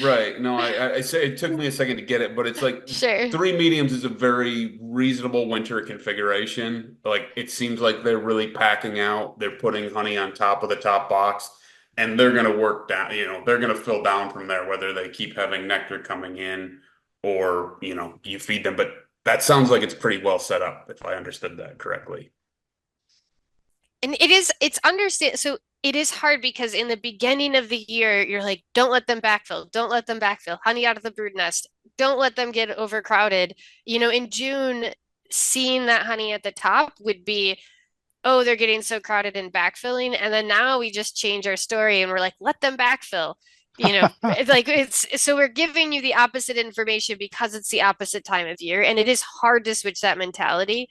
right. No, I say it took me a second to get it, but it's like Sure. three mediums is a very reasonable winter configuration. Like it seems like they're really packing out. They're putting honey on top of the top box, and they're gonna work down, they're gonna fill down from there, whether they keep having nectar coming in or, you feed them. But that sounds like it's pretty well set up, if I understood that correctly. And it's understand. So it is hard because in the beginning of the year, you're like, don't let them backfill. Don't let them backfill. Honey out of the brood nest. Don't let them get overcrowded. In June, seeing that honey at the top would be, oh, they're getting so crowded and backfilling. And then now we just change our story and we're like, let them backfill. It's like it's so we're giving you the opposite information because it's the opposite time of year. And it is hard to switch that mentality.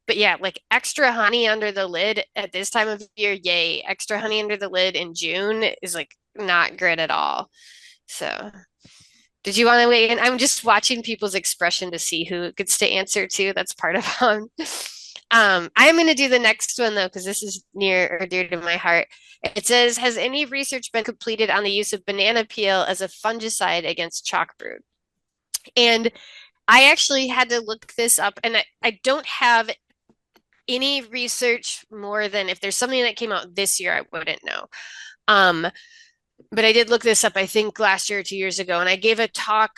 But yeah, like extra honey under the lid at this time of year, yay. Extra honey under the lid in June is like not great at all. So, did you want to weigh in? I'm just watching people's expression to see who gets to answer too. That's part of I'm going to do the next one though, because this is near or dear to my heart. It says, has any research been completed on the use of banana peel as a fungicide against chalk brood? And I actually had to look this up, and I don't have any research more than if there's something that came out this year, I wouldn't know. Um, but I did look this up, I think last year or 2 years ago, and I gave a talk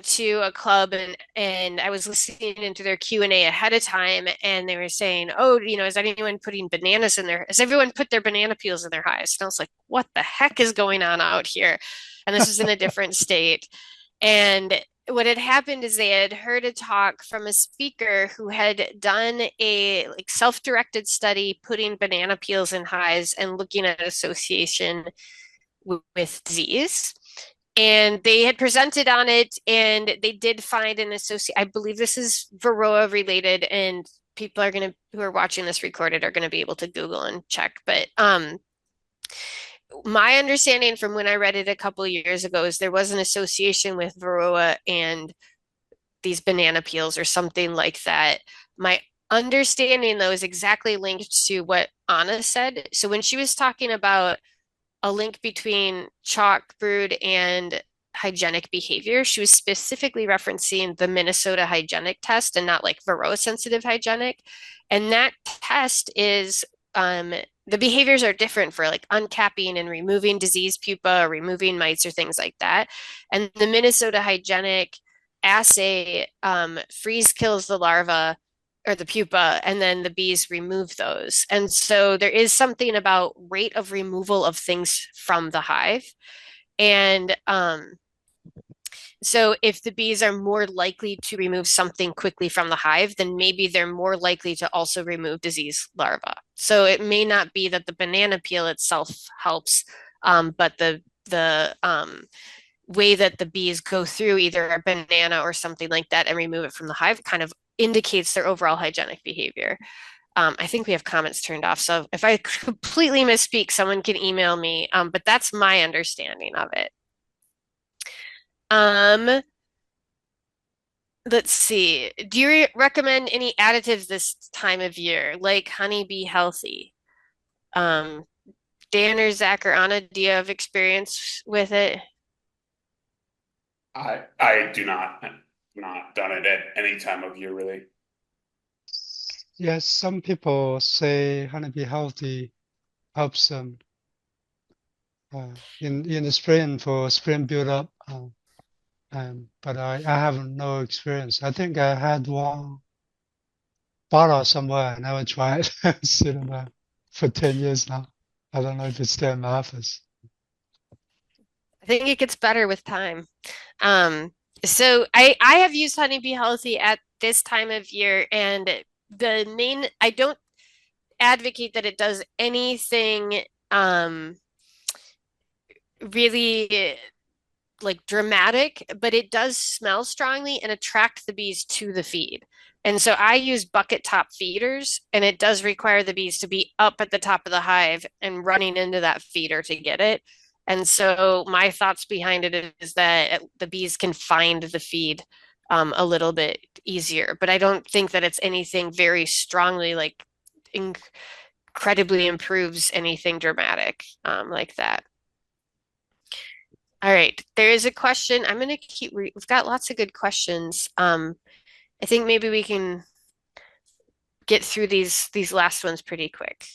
to a club and I was listening into their Q&A ahead of time and they were saying, oh, is anyone putting bananas in there? Has everyone put their banana peels in their hives? And I was like, what the heck is going on out here? And this was in a different state. And what had happened is they had heard a talk from a speaker who had done a like self-directed study putting banana peels in hives and looking at association with disease. And they had presented on it and they did find an associate. I believe this is varroa related, and people are going to who are watching this recorded are going to be able to Google and check. But my understanding from when I read it a couple of years ago is there was an association with varroa and these banana peels or something like that. My understanding, though, is exactly linked to what Anna said. So when she was talking about a link between chalk brood and hygienic behavior, she was specifically referencing the Minnesota hygienic test and not like varroa sensitive hygienic. And that test is the behaviors are different for like uncapping and removing disease pupa or removing mites or things like that. And the Minnesota hygienic assay freeze kills the larva or the pupa, and then the bees remove those. And so there is something about rate of removal of things from the hive. And so if the bees are more likely to remove something quickly from the hive, then maybe they're more likely to also remove disease larvae. So it may not be that the banana peel itself helps, but the way that the bees go through either a banana or something like that and remove it from the hive kind of indicates their overall hygienic behavior. I think we have comments turned off, so if I completely misspeak, someone can email me. But that's my understanding of it. Um, let's see. Do you recommend any additives this time of year, like Honey Bee Healthy? Um, Dan or Zach or Anna, do you have experience with it? I do not done it at any time of year really. Yes, some people say honeybee healthy helps them in the spring for spring build up. But I have no experience. I think I had one bottle somewhere. I never tried. Sitting there for 10 years now. I don't know if it's still in my office. I think it gets better with time. Um, so I have used Honey Bee Healthy at this time of year, and I don't advocate that it does anything really like dramatic, but it does smell strongly and attract the bees to the feed. And so I use bucket top feeders, and it does require the bees to be up at the top of the hive and running into that feeder to get it. And so my thoughts behind it is that the bees can find the feed a little bit easier. But I don't think that it's anything very strongly like incredibly improves anything dramatic like that. All right, there is a question. I'm going to we've got lots of good questions. I think maybe we can get through these last ones pretty quick.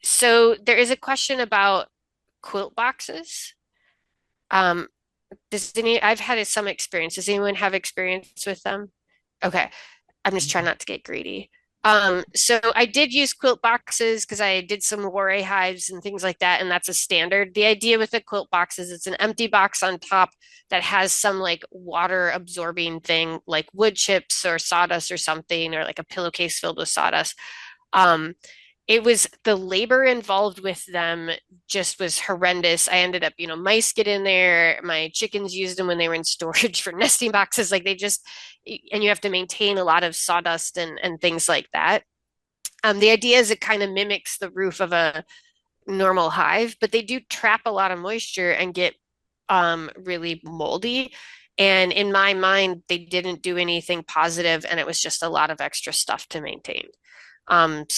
So there is a question about quilt boxes. I've had some experience. Does anyone have experience with them? Okay. I'm just trying not to get greedy. So I did use quilt boxes because I did some Warre hives and things like that, and that's a standard. The idea with a quilt box is it's an empty box on top that has some like water absorbing thing like wood chips or sawdust or something, or like a pillowcase filled with sawdust. Um, it was the labor involved with them just was horrendous. I ended up, mice get in there. My chickens used them when they were in storage for nesting boxes. Like and you have to maintain a lot of sawdust and things like that. The idea is it kind of mimics the roof of a normal hive, but they do trap a lot of moisture and get really moldy. And in my mind, they didn't do anything positive, and it was just a lot of extra stuff to maintain. But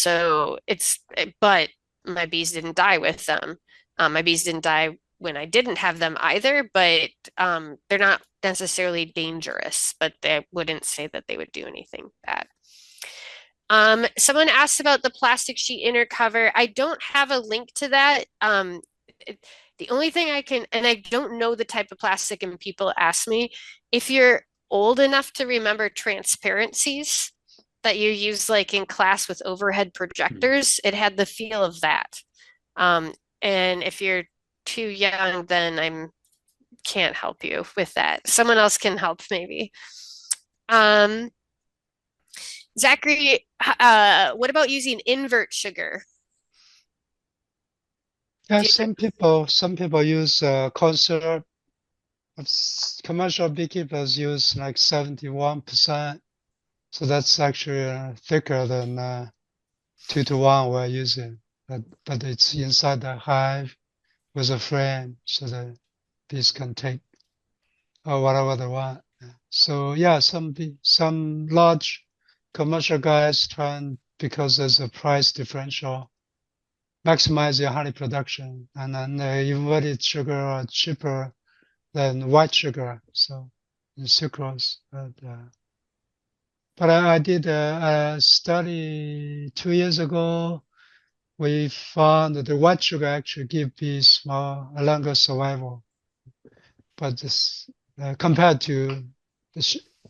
my bees didn't die with them. My bees didn't die when I didn't have them either, but they're not necessarily dangerous, but they wouldn't say that they would do anything bad. Someone asked about the plastic sheet inner cover. I don't have a link to that. The only thing and I don't know the type of plastic, and people ask me, if you're old enough to remember transparencies that you use like in class with overhead projectors, it had the feel of that. And if you're too young, then I can't help you with that. Someone else can help maybe. Zachary, what about using invert sugar? Yeah, some people use corn syrup. Commercial beekeepers use like 71%. So that's actually thicker than 2-to-1 we're using. But it's inside the hive with a frame so that bees can take whatever they want. So yeah, some large commercial guys because there's a price differential, maximize your honey production, and then inverted sugar are cheaper than white sugar, so sucrose. But I did a study 2 years ago. We found that the white sugar actually gives bees a longer survival. But compared to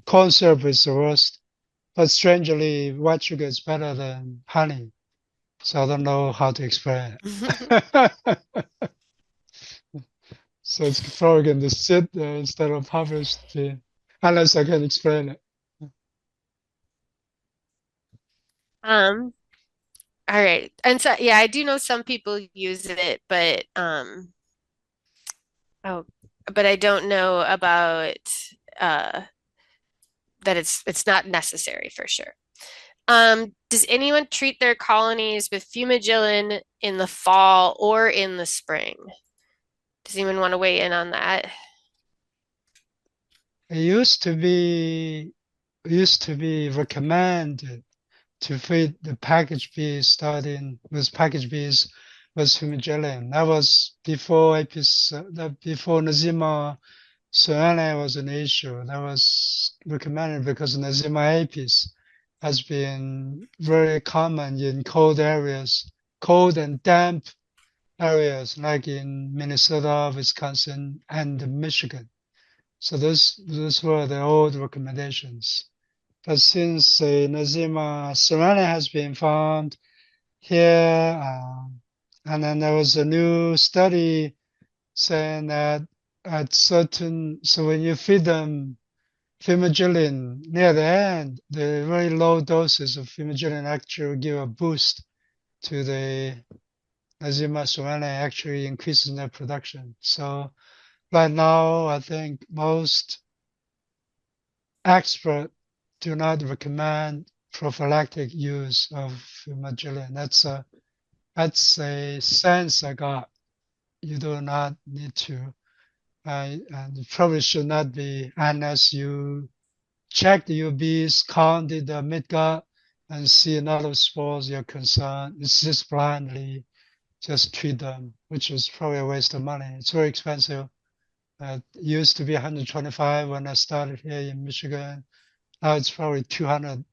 corn syrup is the worst. But strangely, white sugar is better than honey. So I don't know how to explain it. So it's probably going to sit there instead of harvest, unless I can explain it. Um, all right. And so yeah, I do know some people use it, but oh, but I don't know about uh that it's not necessary for sure. Does anyone treat their colonies with fumigillin in the fall or in the spring? Does anyone want to weigh in on that? It used to be recommended to feed the package bees starting with package bees with fumigillin. That was before before Nosema Soana was an issue. That was recommended because Nosema apis has been very common in cold areas, cold and damp areas like in Minnesota, Wisconsin, and Michigan. So those were the old recommendations. But since Nosema Serrana has been found here, and then there was a new study saying that so when you feed them fumigillin near the end, the very low doses of fumigillin actually give a boost to the Nosema Serrana, actually increases their production. So right now, I think most experts do not recommend prophylactic use of fumigillin. That's a sense I got. You do not need to, and it probably should not be unless you check your bees, counted the midgut, and see a lot of spores. You're concerned. It's just blindly just treat them, which is probably a waste of money. It's very expensive. It used to be 125 when I started here in Michigan. Now it's probably $230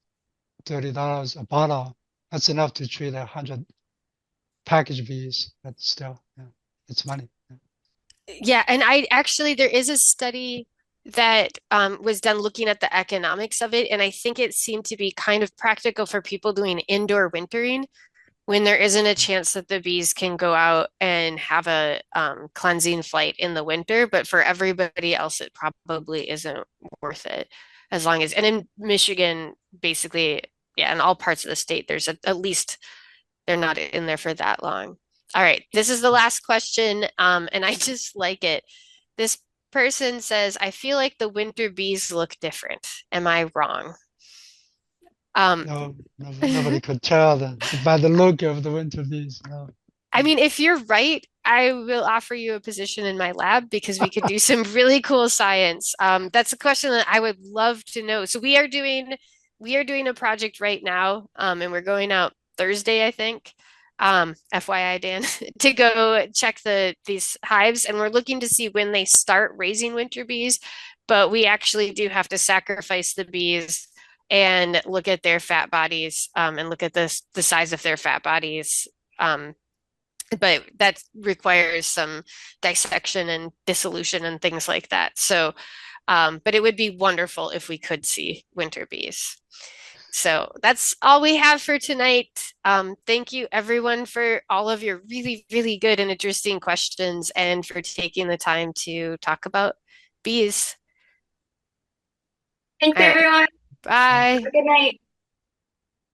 a bottle. That's enough to treat 100 package bees, but still, yeah, it's money. Yeah. Yeah, and I actually there is a study that was done looking at the economics of it, and I think it seemed to be kind of practical for people doing indoor wintering when there isn't a chance that the bees can go out and have a cleansing flight in the winter, but for everybody else, it probably isn't worth it. As long as, and in Michigan, basically, yeah, in all parts of the state, there's at least they're not in there for that long. All right, this is the last question, and I just like it. This person says, I feel like the winter bees look different. Am I wrong? Um, No, nobody could tell by the look of the winter bees. No. I mean, if you're right, I will offer you a position in my lab because we could do some really cool science. That's a question that I would love to know. So we are doing a project right now, and we're going out Thursday, I think. FYI, Dan, to go check these hives, and we're looking to see when they start raising winter bees. But we actually do have to sacrifice the bees and look at their fat bodies, and look at the size of their fat bodies. But that requires some dissection and dissolution and things like that. So, but it would be wonderful if we could see winter bees. So that's all we have for tonight. Thank you everyone for all of your really, really good and interesting questions and for taking the time to talk about bees. Thanks, All right, everyone. Have bye. a good night.